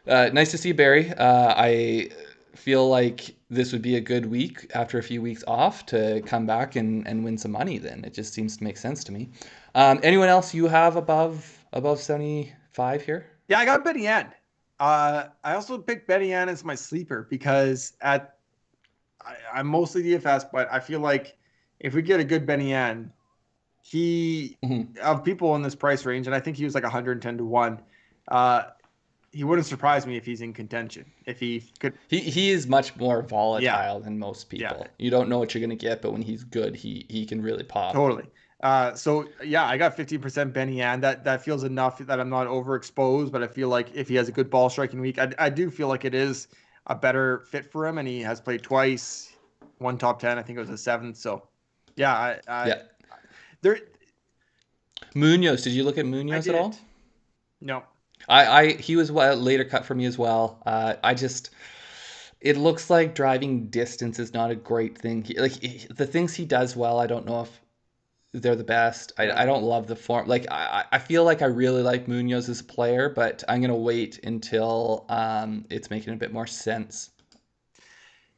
nice to see you, Barry. I feel like this would be a good week after a few weeks off to come back and win some money. Then it just seems to make sense to me. Anyone else you have above 75 here? Yeah, I got Benny Ann. I also picked Benny Ann as my sleeper because I'm mostly DFS, but I feel like if we get a good Benny Ann, he Mhm. of people in this price range, and I think he was like 110 to 1. Uh, he wouldn't surprise me if he's in contention. If he could, He is much more yeah, volatile than most yeah, people. You don't know what you're gonna get, but when he's good, he can really pop. totally. So yeah, I got 15% Benny Ann. That feels enough that I'm not overexposed, but I feel like if he has a good ball striking week, I do feel like it is a better fit for him, and he has played twice, one top 10. I think it was a seventh. So yeah, Yeah, there Munoz. Did you look at I Munoz at didn't. all? No. I he was a later cut for me as well. I just it looks like driving distance is not a great thing. The things he does well, I don't know if they're the best. I Yeah. don't love the form. Like I feel like I really like Munoz as a player, but I'm gonna wait until it's making a bit more sense.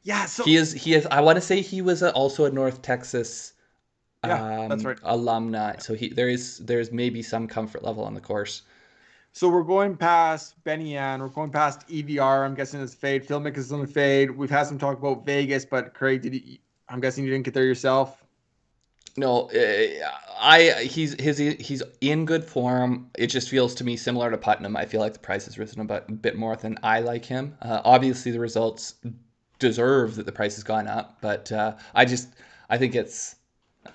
Yeah. He is. I want to say he was also a North Texas Yeah, that's right. alumni, so there's maybe some comfort level on the course. So we're going past Benny Ann. We're going past EVR. I'm guessing it's fade. Phil Mickelson on the fade. We've had some talk about Vegas, but Craig, I'm guessing you didn't get there yourself. No, I he's in good form. It just feels to me similar to Putnam. I feel like the price has risen a bit more than I like him. Obviously, the results deserve that the price has gone up, but I think it's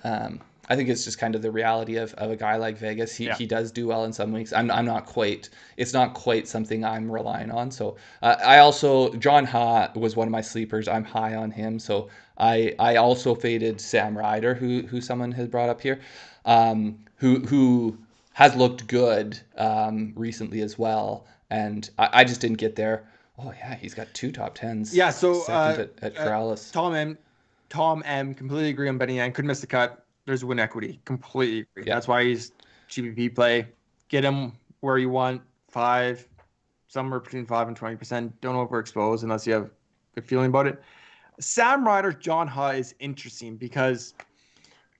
um, I think it's just kind of the reality of a guy like Vegas. He Yeah. he does do well in some weeks. I'm not quite. It's not quite something I'm relying on. So I also John Ha was one of my sleepers. I'm high on him. So I also faded Sam Ryder, who someone has brought up here, who has looked good recently as well. And I just didn't get there. Oh yeah, he's got two top tens, Yeah. So second at uh, Corrales. Tom M. Tom M. Completely agree on Benny Ann. Couldn't miss the cut. There's win equity. Completely agree. Yeah. That's why he's GPP play. Get him where you want. Five, somewhere between 5 and 20%. Don't overexpose unless you have a good feeling about it. Sam Ryder, John Ha is interesting because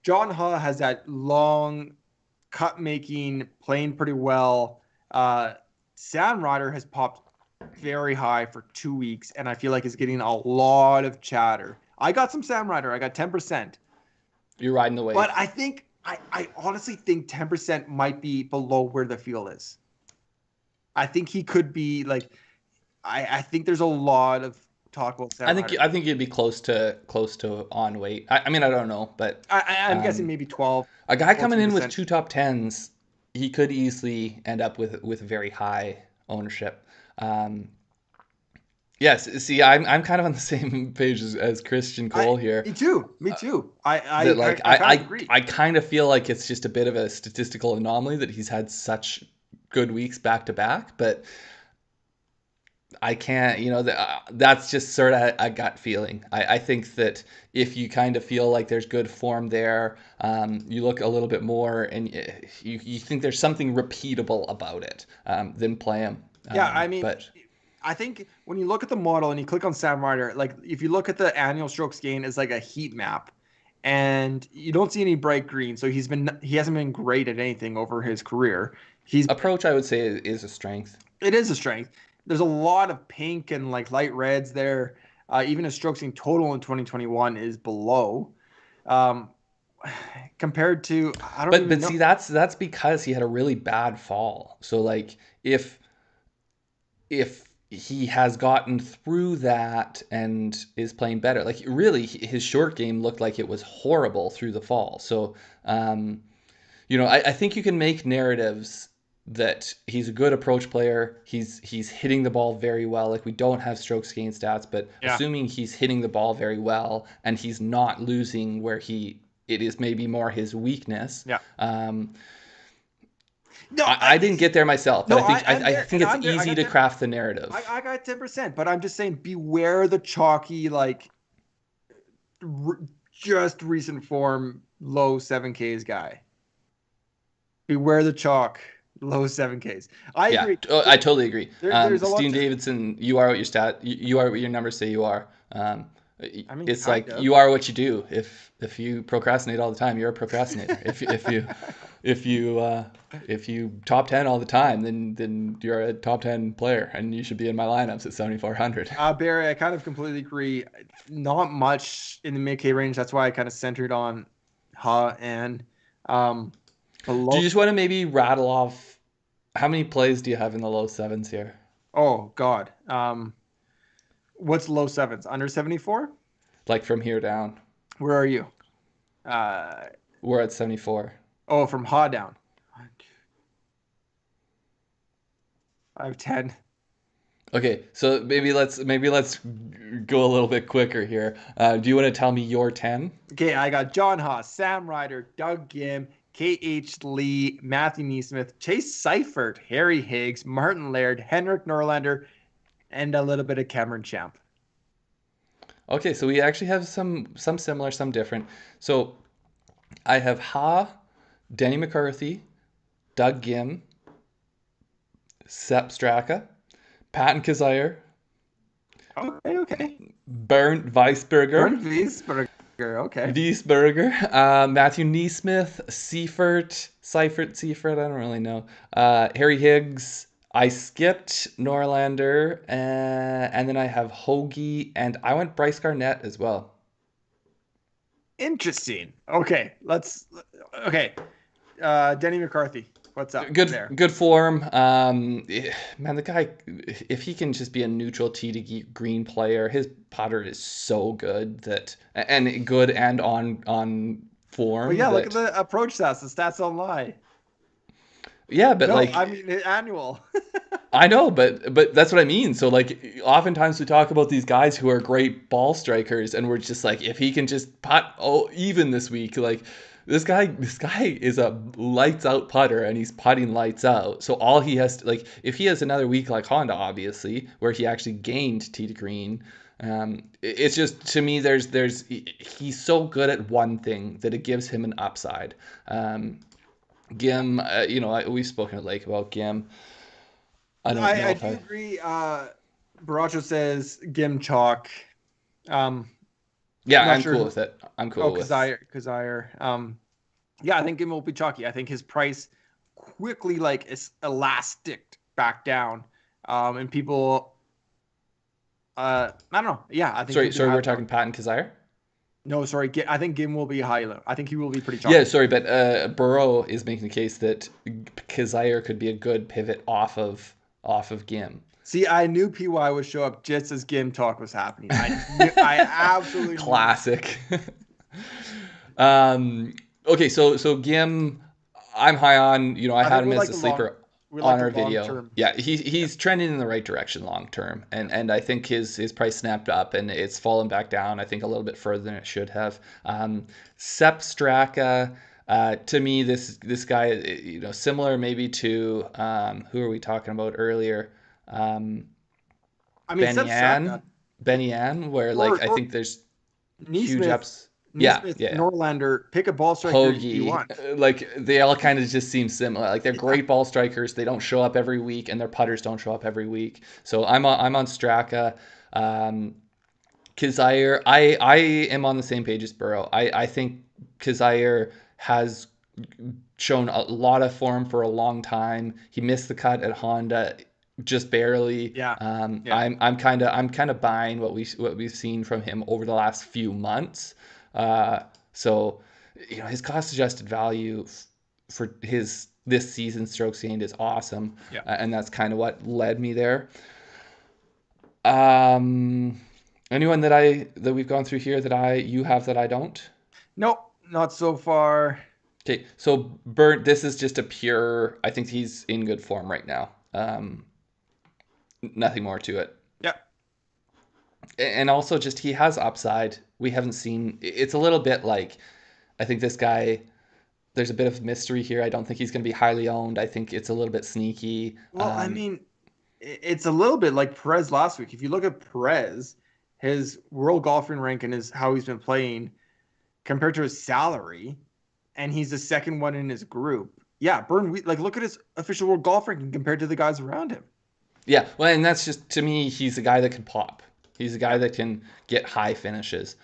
John Ha has that long cut making, playing pretty well. Sam Ryder has popped very high for 2 weeks, and I feel like is getting a lot of chatter. I got some Sam Ryder. I got 10%, You're riding the but wave. I honestly think 10% might be below where the field is. I think he could be like I think there's a lot of talk about Sam Ryder. I think you'd be close to on weight. I mean, I don't know, but I'm guessing um, maybe 12, a guy coming in with 14%. two top tens, he could easily end up with very high ownership. Um, yes, see, I'm kind of on the same page as Christian I Cole here. Me too. Me too. That like I kind of agree. I kind of feel like it's just a bit of a statistical anomaly that he's had such good weeks back to back, but I can't, that's just sort of a gut feeling. I think that if you kind of feel like there's good form there, you look a little bit more and you think there's something repeatable about it, then play him. Yeah, I mean, But I think when you look at the model and you click on Sam Ryder, like if you look at the annual strokes gain as like a heat map, and you don't see any bright green, so he hasn't been great at anything over his career. He's approach, I would say, is a strength. It is a strength. There's a lot of pink and like light reds there. Even his strokes in total in 2021 is below. Um, compared to I don't even But know. see, that's because he had a really bad fall. So like if he has gotten through that and is playing better. Like really, his short game looked like it was horrible through the fall. So, I think you can make narratives that he's a good approach player. He's hitting the ball very well. Like we don't have strokes gain stats, but Yeah. assuming he's hitting the ball very well and he's not losing where it is maybe more his weakness. Yeah. Um, No, I didn't get there myself, but no, I I'm there, think and it's I'm there. I easy got to 10. craft the narrative. I got 10%, but I'm just saying, beware the chalky, like just recent form, low 7Ks guy. Beware the chalk, low 7Ks. I Yeah, agree. I totally agree. There's a lot Steven to. Davidson, you are what your you are what your numbers say you are. I mean, It's kind like of. you are what you do. If you procrastinate all the time, you're a procrastinator. If you top 10 all the time, then you're a top 10 player, and you should be in my lineups at 7,400. Barry, I kind of completely agree. Not much in the mid K range. That's why I kind of centered on Ha and Do below. you just want to maybe rattle off how many plays do you have in the low sevens here? Oh God. What's low sevens? Under 74? Like from here down, Where are you? Uh, we're at 74. oh, from Ha down. I have 10. Okay, so maybe let's go a little bit quicker here. Do you want to tell me your 10? Okay, I got John Haas, Sam Ryder, Doug Gim, K.H. Lee, Matthew Neesmith, Chase Seifert, Harry Higgs, Martin Laird, Henrik Norlander, and a little bit of Cameron Champ. Okay, so we actually have some similar, some different. So I have Denny McCarthy, Doug Gim, Sepp Straka, Patton Kazire, Okay. Bernd Weisberger, Brent Wiesberger. Okay. Matthew Neesmith, Seifert, I don't really know. Harry Higgs. I skipped Norlander, and then I have Hoagie, and I went Bryce Garnett as well. Interesting. Okay, let's. Okay, Denny McCarthy. What's up there? Good form. Man, the guy, if he can just be a neutral tee to green player, his putter is so good and good and on form. Well, yeah, look at the approach stats. The stats don't lie. Yeah, but No, like I mean annual. I know, but that's what I mean. So like oftentimes we talk about these guys who are great ball strikers, and we're just like, if he can just putt even this week, like this guy is a lights out putter, and he's putting lights out. So all he has to, like, if he has another week like Honda, obviously, where he actually gained tee to green, it's just, to me, he's so good at one thing that it gives him an upside. Gim, we've spoken at Lake about Gim. I don't know I if do agree. Baracho says Gim Chalk. Yeah, Not I'm sure cool who. with it. I'm Oh, cool with. Kazire. Yeah, I think Gim will be chalky. I think his price quickly is elastic back down. And people, I don't know. Yeah, I think he'll be Sorry, high. we're talking Patton Kazire. No, sorry. I think Gim will be high low. I think he will be pretty Yeah, chalky. sorry, but Burrow is making the case that Kazire could be a good pivot off of Gim. See, I knew PY would show up just as Gim talk was happening. I absolutely knew. Classic. Okay, so Gim, I'm high on. I I had think him we as like a the long. sleeper We like on the our long video. term. Yeah, he's trending in the right direction long term, and I think his price snapped up and it's fallen back down. I think a little bit further than it should have. Sepp Straka. To me, this guy, similar maybe to who are we talking about earlier? I mean, Ben Seb Yan, Straka where or I think there's huge Neesmith, ups. Yeah, Neesmith, yeah. Norlander. Pick a ball striker you Hoagie, want. like they all kind of just seem similar. Like they're Yeah. great ball strikers. They don't show up every week, and their putters don't show up every week. So I'm on Straka. Kazire, I am on the same page as Burrow. I think Kazire has shown a lot of form for a long time. He missed the cut at Honda just barely. Yeah. Yeah. I'm kind of buying what we've seen from him over the last few months. So his cost adjusted value for this season strokes gained is awesome. Yeah. And that's kind of what led me there. Anyone that we've gone through here that you have that I don't? Nope, not so far. Okay, so Burnt, this is just a pure. I think he's in good form right now. Nothing more to it. Yeah. And also, just he has upside. We haven't seen. It's a little bit like, I think this guy. There's a bit of mystery here. I don't think he's going to be highly owned. I think it's a little bit sneaky. Well, I mean, it's a little bit like Perez last week. If you look at Perez, his world golfing rank and his how he's been playing compared to his salary, and he's the second one in his group. Yeah, like look at his official world golf ranking compared to the guys around him. Yeah, well, and that's just, to me, he's a guy that can pop. He's a guy that can get high finishes.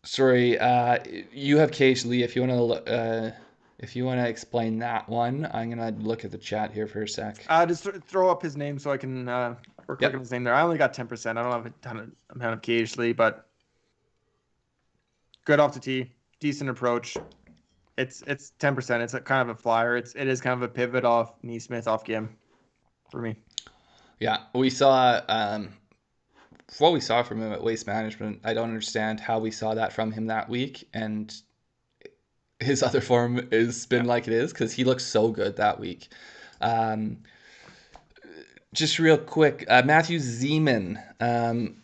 Sorry, you have Cage Lee. If you want to explain that one, I'm gonna look at the chat here for a sec. Just throw up his name so I can click on his name there. I only got 10%. I don't have a ton of Cage Lee, but good off the tee, decent approach. It's 10%. It's kind of a flyer. It is kind of a pivot off Neesmith off game for me. Yeah, we saw what we saw from him at Waste Management. I don't understand how we saw that from him that week, and his other form is been like it is, because he looks so good that week. Just real quick, Matthew Zeman.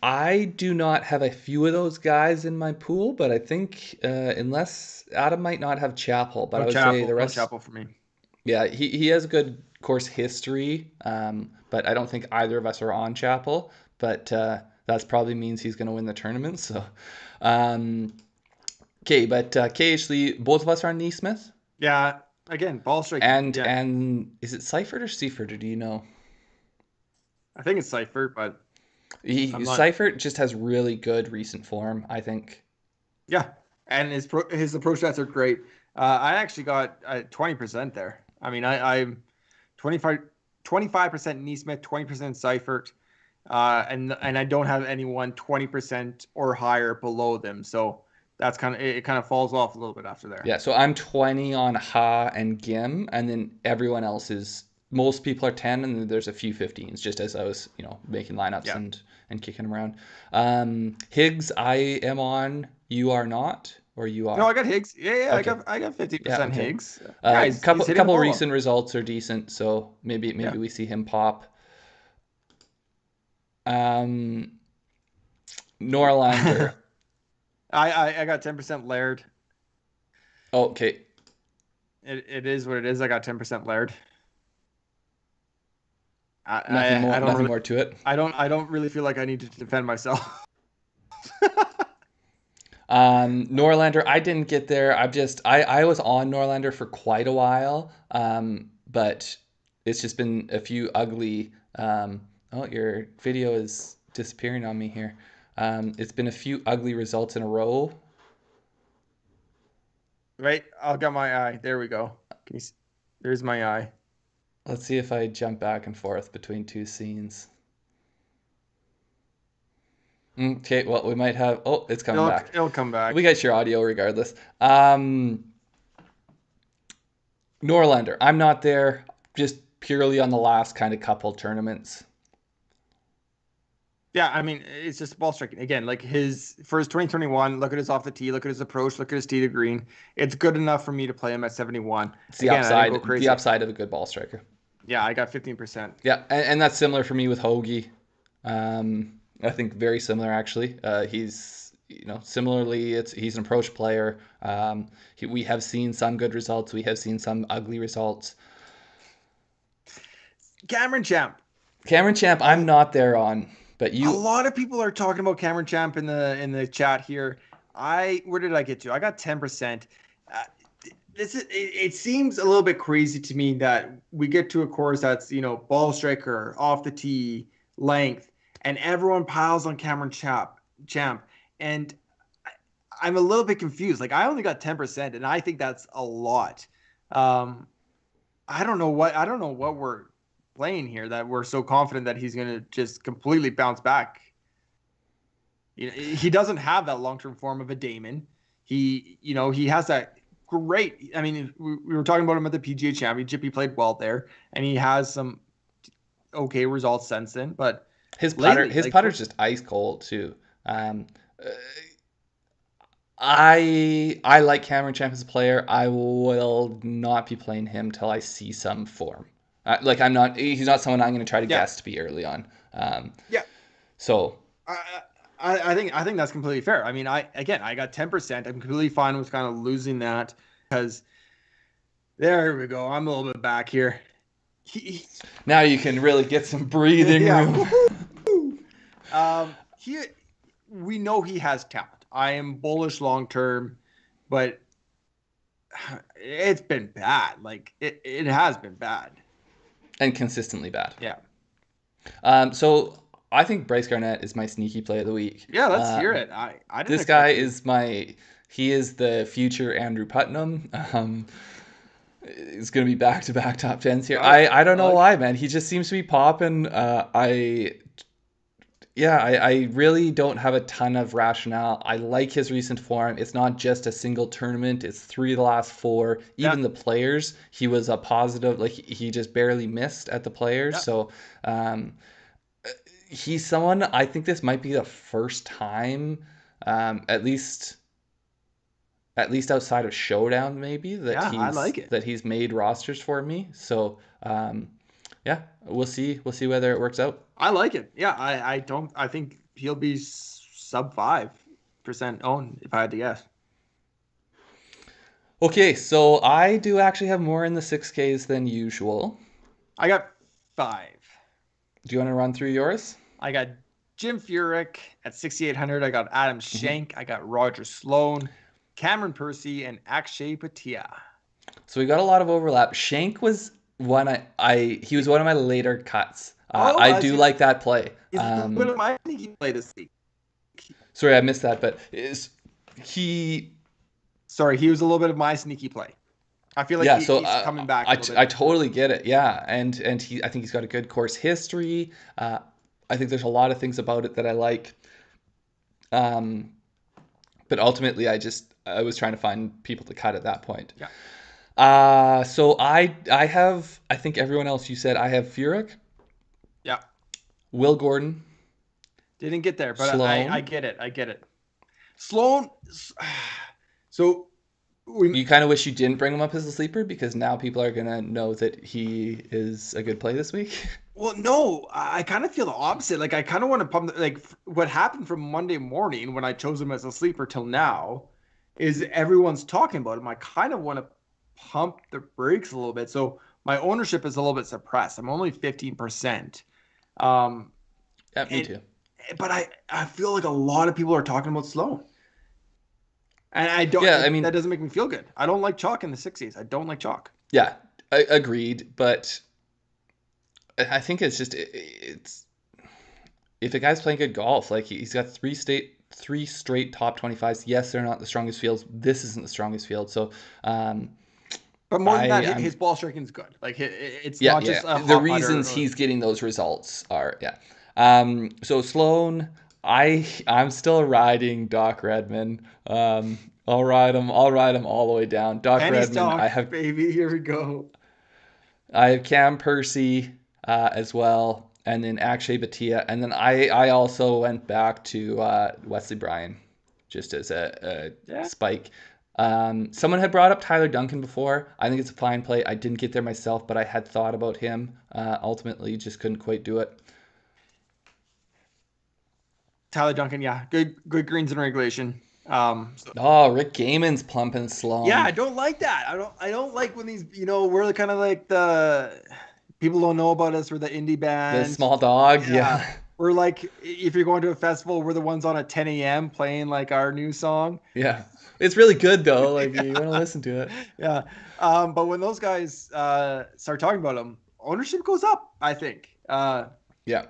I do not have a few of those guys in my pool, but I think unless Adam might not have Chappell, but I would say the rest. Chappell for me. Yeah, he has a good course history, but I don't think either of us are on Chappell. But that probably means he's going to win the tournament. So, okay, but KH, both of us are on Neesmith. Yeah, again, ball strike. And is it Seifert or Seifert, or do you know? I think it's Seifert, but Seifert just has really good recent form, I think. Yeah, and his approach stats are great. I actually got 20% there. I mean, I'm 25% Neesmith, 20% Seifert, and I don't have anyone 20% or higher below them. So that's it kind of falls off a little bit after there. Yeah, so I'm 20 on Ha and Gim, and then everyone else is. Most people are 10, and there's a few 15s, just as I was, making lineups and kicking them around. Higgs, I am on. You are not, or you are? No, I got Higgs. Yeah, okay. I got 50% Higgs. Couple recent results are decent, so maybe we see him pop. Norlander. I got 10% Laird. Okay. It is what it is. I got 10% Laird. Nothing more to it. I don't really feel like I need to defend myself. Norlander, I didn't get there. I was on Norlander for quite a while, but it's just been a few ugly. Your video is disappearing on me here. It's been a few ugly results in a row. Right, I'll get my eye. There we go. There's my eye. Let's see if I jump back and forth between two scenes. Okay, well, we might have... Oh, it's coming back. It'll come back. We got your audio regardless. Norlander, I'm not there, just purely on the last kind of couple tournaments. Yeah, I mean, it's just ball striking. Again, like for his 2021, look at his off the tee, look at his approach, look at his tee to green. It's good enough for me to play him at 71. It's the upside of a good ball striker. Yeah, I got 15%. Yeah, and that's similar for me with Hoagie. I think very similar, actually. He's, similarly, he's an approach player. We have seen some good results. We have seen some ugly results. Cameron Champ, I'm not there on. But a lot of people are talking about Cameron Champ in the chat here. Where did I get to? I got 10%. It seems a little bit crazy to me that we get to a course that's ball striker, off the tee, length, and everyone piles on Cameron Champ, and I'm a little bit confused. Like, I only got 10%, and I think that's a lot. I don't know what we're playing here that we're so confident that he's going to just completely bounce back. He doesn't have that long-term form of a Damon. He has that great. I mean, we were talking about him at the PGA Championship. He played well there, and he has some okay results since then, but His lately, putter's just ice cold too. Um, uh, I like Cameron Champ as a player. I will not be playing him till I see some form. He's not someone I'm going to try to yeah, guess to be early on. yeah. So I, I think that's completely fair. I mean, I got 10%. I'm completely fine with kind of losing that because there we go. I'm a little bit back here. He, now you can really get some breathing yeah. room. He we know he has talent. I am bullish long term, but it's been bad. Like it has been bad. And consistently bad. Yeah. So I think Bryce Garnett is my sneaky play of the week. Yeah, let's hear it. I didn't This guy expect you. is he is the future Andrew Putnam. It's going to be back-to-back top tens here. I don't know why, man. He just seems to be popping. I really don't have a ton of rationale. I like his recent form. It's not just a single tournament. It's 3 of the last 4. Even the players, he was a positive. Like he just barely missed at the players. So he's someone, I think this might be the first time, at least outside of Showdown, maybe I like it. that he's made rosters for me. So we'll see whether it works out. I like it. Yeah, I think he'll be sub 5% owned if I had to guess. Okay, so I do actually have more in the 6Ks than usual. I got 5. Do you want to run through yours? I got Jim Furyk at 6,800. I got Adam Schenk. I got Roger Sloan, Cameron Percy, and Akshay Patia. So we got a lot of overlap. Shank was one he was one of my later cuts. I do like that play. He's a bit of my sneaky play this week. Sorry, I missed that, but Sorry, he was a little bit of my sneaky play. I feel like he's coming back. I totally get it. Yeah, and I think he's got a good course history. I think there's a lot of things about it that I like. But ultimately, I was trying to find people to cut at that point. Yeah. So I have, I think everyone else you said, I have Furyk. Yeah. Will Gordon. Didn't get there, but Sloan. I get it. Sloan. So you kind of wish you didn't bring him up as a sleeper because now people are going to know that he is a good play this week. Well, no, I kind of feel the opposite. Like I kind of want to pump. Like what happened from Monday morning when I chose him as a sleeper till now, is everyone's talking about him. I kind of want to pump the brakes a little bit. So my ownership is a little bit suppressed. I'm only 15%. Yeah, me too. But I feel like a lot of people are talking about Sloan. And I don't. Yeah, I mean, that doesn't make me feel good. I don't like chalk in the 60s. I don't like chalk. Yeah, agreed. But I think it's just it's if a guy's playing good golf, like he's got 3 straight top 25s. Yes, they're not the strongest fields. This isn't the strongest field. So, but more than that, his ball striking is good. Like it's not just the reasons he's getting those results are So Sloan, I'm still riding Doc Redman. I'll ride him all the way down. Doc Redman. Baby, here we go. I have Cam Percy as well, and then Akshay Bhatia, and then I also went back to Wesley Bryan, just as a spike. Someone had brought up Tyler Duncan before. I think it's a fine play. I didn't get there myself, but I had thought about him. Ultimately, just couldn't quite do it. Tyler Duncan, yeah, good greens in regulation. Rick Gaiman's plumping Sloan. Yeah, I don't like that. I don't like when these, we're kind of like the people don't know about us. We're the indie band, the small dog. Yeah. We're like, if you're going to a festival, we're the ones on at 10 a.m. playing like our new song. Yeah, it's really good though. Like you want to listen to it. Yeah, but when those guys start talking about them, ownership goes up. I think. Yeah.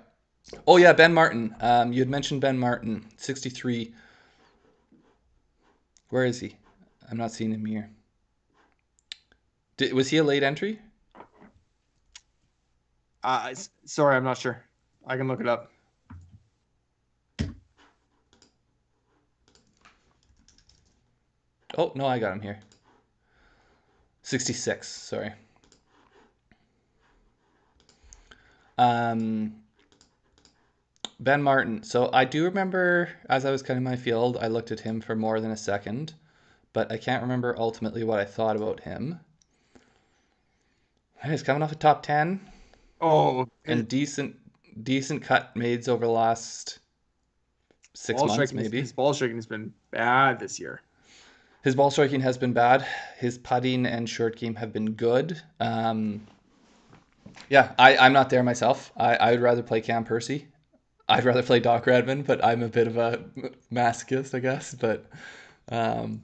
Oh yeah, Ben Martin. You had mentioned Ben Martin, 63. Where is he? I'm not seeing him here. Was he a late entry? Sorry, I'm not sure. I can look it up. Oh, no, I got him here. 66, sorry. Um, Ben Martin. So I do remember as I was cutting my field, I looked at him for more than a second, but I can't remember ultimately what I thought about him. He's coming off a top 10 Oh, and decent cut mades over the last 6 months, maybe. his ball striking has been bad this year. His ball striking has been bad. His putting and short game have been good. Yeah, I'm not there myself. I would rather play Cam Percy. I'd rather play Doc Redman, but I'm a bit of a masochist, I guess. But um,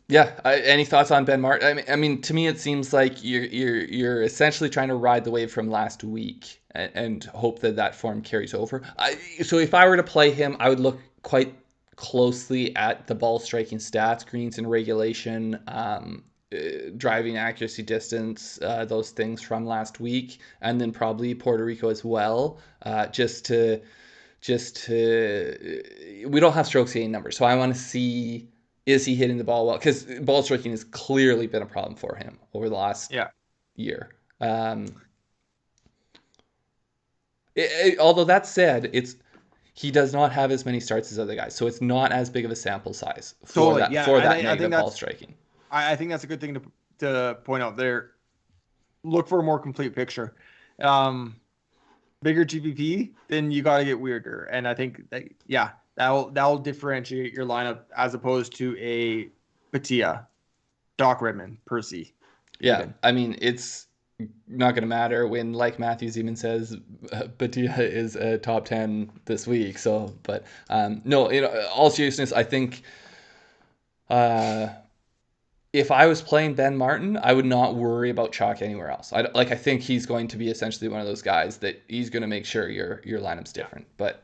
yeah, any thoughts on Ben Martin? I mean, to me, it seems like you're essentially trying to ride the wave from last week and hope that that form carries over. So if I were to play him, I would look quite closely at the ball striking stats, greens and regulation, driving accuracy, distance, those things from last week, and then probably Puerto Rico as well, just to we don't have strokes gain numbers, so I want to see, is he hitting the ball well? Because ball striking has clearly been a problem for him over the last year. Although that said, he does not have as many starts as other guys, so it's not as big of a sample size for that negative ball striking. I think that's a good thing to point out there. Look for a more complete picture. Bigger GPP, then you got to get weirder. And I think that'll differentiate your lineup as opposed to a Patia, Doc Redman, Percy. Yeah, even. I mean, it's not going to matter when, like Matthews even says, Patia is a top 10 this week. So, but no, all seriousness, I think if I was playing Ben Martin, I would not worry about chalk anywhere else. I think he's going to be essentially one of those guys that he's going to make sure your lineup's different. But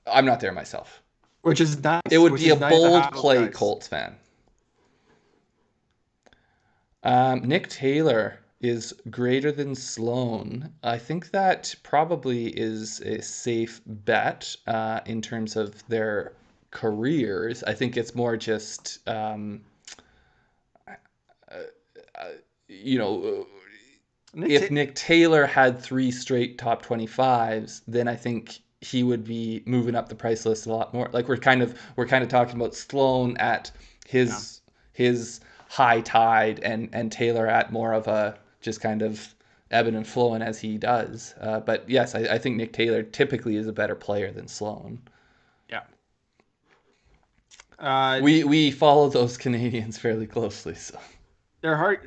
I'm not there myself. Which is nice. It would be a bold play, Colts fan. Nick Taylor is greater than Sloan. I think that probably is a safe bet in terms of their careers. I think it's more just... if Nick Taylor had 3 straight top 25s, then I think he would be moving up the price list a lot more. Like we're kind of talking about Sloan at his high tide and Taylor at more of a just kind of ebbing and flowing as he does. But yes, I think Nick Taylor typically is a better player than Sloan. Yeah. We follow those Canadians fairly closely, so they're hard.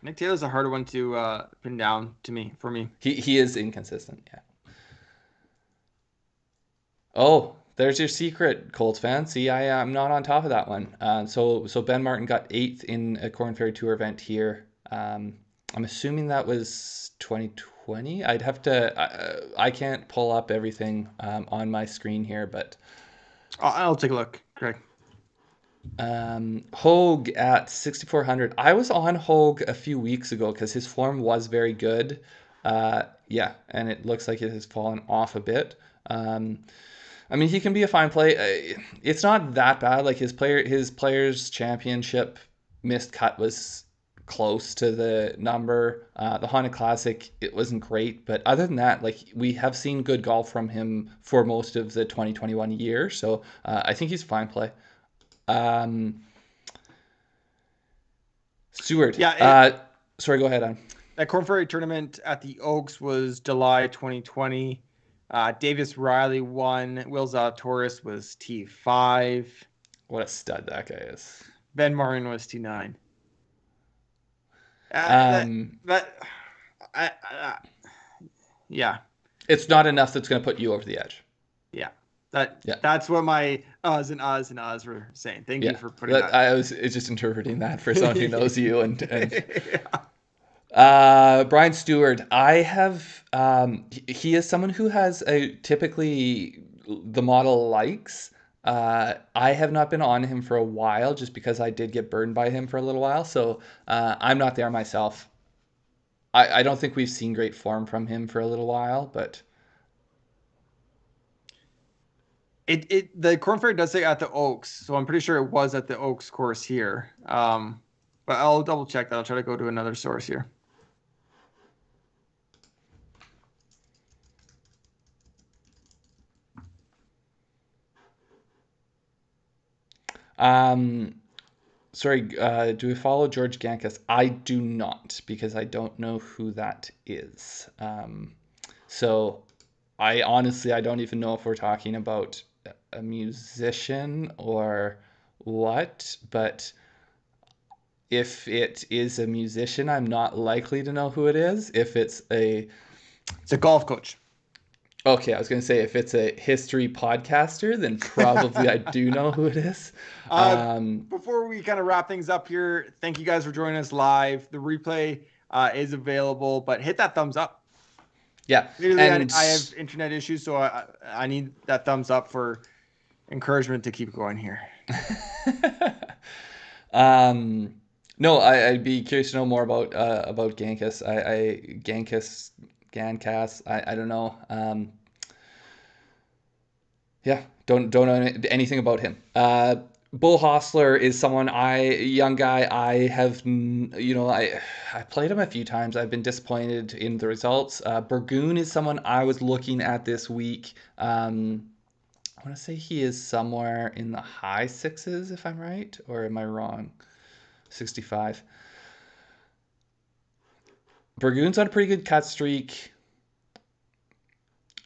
Nick Taylor's a harder one to pin down for me. He is inconsistent, yeah. Oh, there's your secret, Colts fan. See, I'm not on top of that one. So Ben Martin got 8th in a Corn Ferry Tour event here. I'm assuming that was 2020. I'd have to. I can't pull up everything on my screen here, but I'll take a look, Craig. Hogue at 6,400. I was on Hogue a few weeks ago because his form was very good. Yeah, and it looks like it has fallen off a bit. I mean, he can be a fine play. It's not that bad. Like his players championship missed cut was close to the number. The Honda Classic, it wasn't great, but other than that, like we have seen good golf from him for most of the 2021 year. So I think he's a fine play. Stewart. Yeah. Sorry, go ahead, Adam. That Corn Ferry tournament at the Oaks was July 2020. Davis Riley won. Will Zalatoris was T5. What a stud that guy is. Ben Martin was T9. Yeah. It's not enough that's going to put you over the edge. Yeah. That's what my uhs and uhs were saying. Thank you for putting that. I was just interpreting that for someone who knows you and Brian Stewart. I have he is someone who has typically the model likes. I have not been on him for a while just because I did get burned by him for a little while. So I'm not there myself. I don't think we've seen great form from him for a little while, but the Corn Ferry does say at the Oaks, so I'm pretty sure it was at the Oaks course here. But I'll double check that. I'll try to go to another source here. Sorry, do we follow George Gankas? I do not, because I don't know who that is. So I honestly, I don't even know if we're talking about a musician or what, but if it is a musician, I'm not likely to know who it is. If it's a golf coach. Okay, I was going to say if it's a history podcaster, then probably I do know who it is. Before we kind of wrap things up here, thank you guys for joining us live. The replay is available, but hit that thumbs up. Yeah. Literally, I have internet issues, so I need that thumbs up for encouragement to keep going here. No, I'd be curious to know more about Gankas. Gankas. I don't know. Yeah, don't know anything about him. Bull Hostler is someone young guy. I have, I played him a few times. I've been disappointed in the results. Burgoon is someone I was looking at this week. I want to say he is somewhere in the high sixes, if I'm right, or am I wrong? 65. Burgoon's on a pretty good cut streak.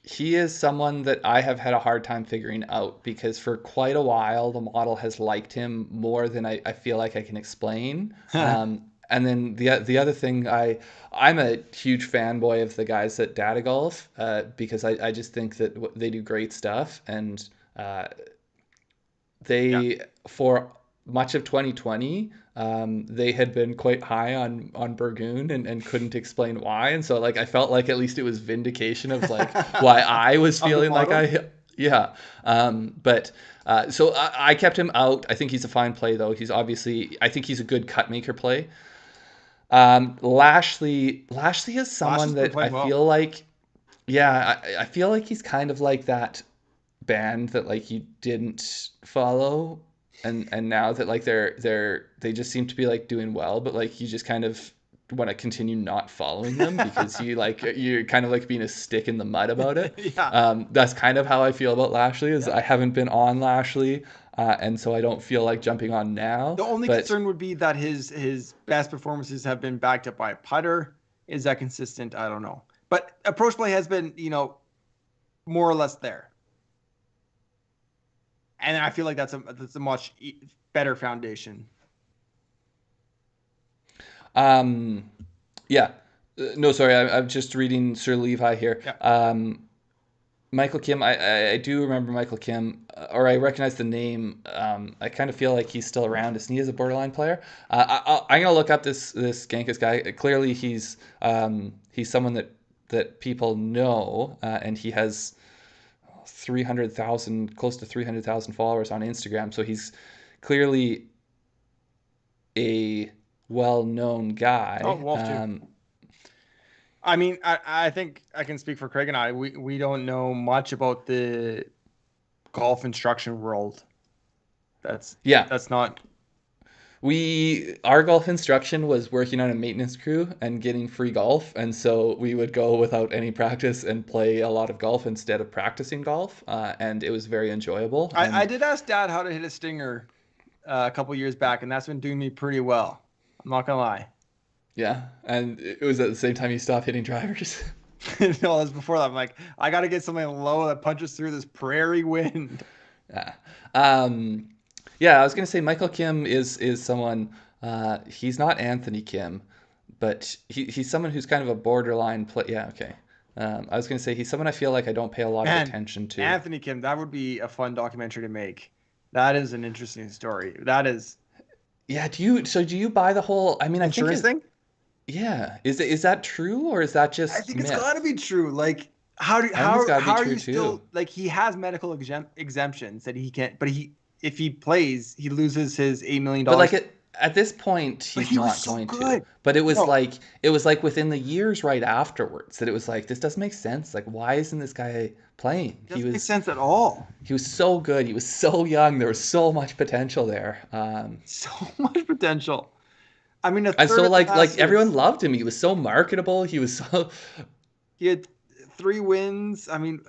He is someone that I have had a hard time figuring out because for quite a while the model has liked him more than I feel like I can explain. And then the other thing, I'm a huge fanboy of the guys at Data Golf because I just think that they do great stuff, and for much of 2020 they had been quite high on Burgoon and couldn't explain why, and so like I felt like at least it was vindication of like why I was feeling like but so I kept him out. I think he's a fine play though. I think he's a good cut maker play. Lashley is someone that I feel like, I feel like he's kind of like that band that like you didn't follow, and now that like they just seem to be like doing well, but like you just kind of want to continue not following them because you're kind of like being a stick in the mud about it. That's kind of how I feel about Lashley. I haven't been on Lashley, and so I don't feel like jumping on now. The only concern would be that his best performances have been backed up by a putter. Is that consistent? I don't know, but approach play has been more or less there. And I feel like that's a much better foundation. Yeah. No, sorry. I'm just reading Sir Levi here. Yeah. Michael Kim, I do remember Michael Kim, or I recognize the name. I kind of feel like he's still around. Isn't he as a borderline player? I'm gonna look up this Gankas guy. Clearly, he's someone that people know, and he has 300,000, close to 300,000 followers on Instagram. So he's clearly a well-known guy. Oh, Wolf too. I mean, I think I can speak for Craig and I. We don't know much about the golf instruction world. That's not. Our golf instruction was working on a maintenance crew and getting free golf, and so we would go without any practice and play a lot of golf instead of practicing golf, and it was very enjoyable. I did ask Dad how to hit a stinger a couple years back, and that's been doing me pretty well. I'm not gonna lie. Yeah, and it was at the same time you stopped hitting drivers. No, it was before that. I'm like, I got to get something low that punches through this prairie wind. Yeah. I was gonna say Michael Kim is someone. He's not Anthony Kim, but he's someone who's kind of a borderline play. Yeah, okay. I was gonna say he's someone I feel like I don't pay a lot of attention to. Anthony Kim, that would be a fun documentary to make. That is an interesting story. That is. Yeah. Do you buy the whole? I mean, insurance thing. Yeah. Is that true, or is that just? I think it's got to be true. Like, how are you still like he has medical exemptions that he can't, but if he plays, he loses his $8 million. But like at this point, he's not going to. But it was like within the years right afterwards that it was like, this doesn't make sense. Like, why isn't this guy playing? It doesn't make sense at all. He was so good. He was so young. There was so much potential there. So much potential. I mean, and so like everyone loved him. He was so marketable. He had 3 wins. I mean,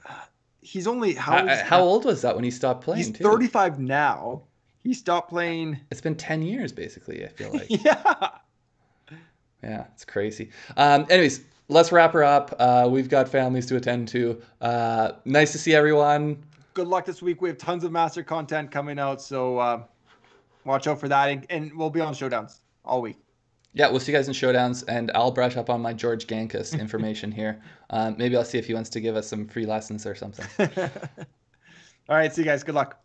he's only how old was that when he stopped playing? He's 35 now. He stopped playing. It's been 10 years, basically, I feel like. Yeah. Yeah, it's crazy. Anyways, let's wrap her up. We've got families to attend to. Nice to see everyone. Good luck this week. We have tons of master content coming out, so watch out for that. And we'll be on showdowns all week. Yeah, we'll see you guys in showdowns, and I'll brush up on my George Gankus information here. Maybe I'll see if he wants to give us some free lessons or something. All right, see you guys. Good luck.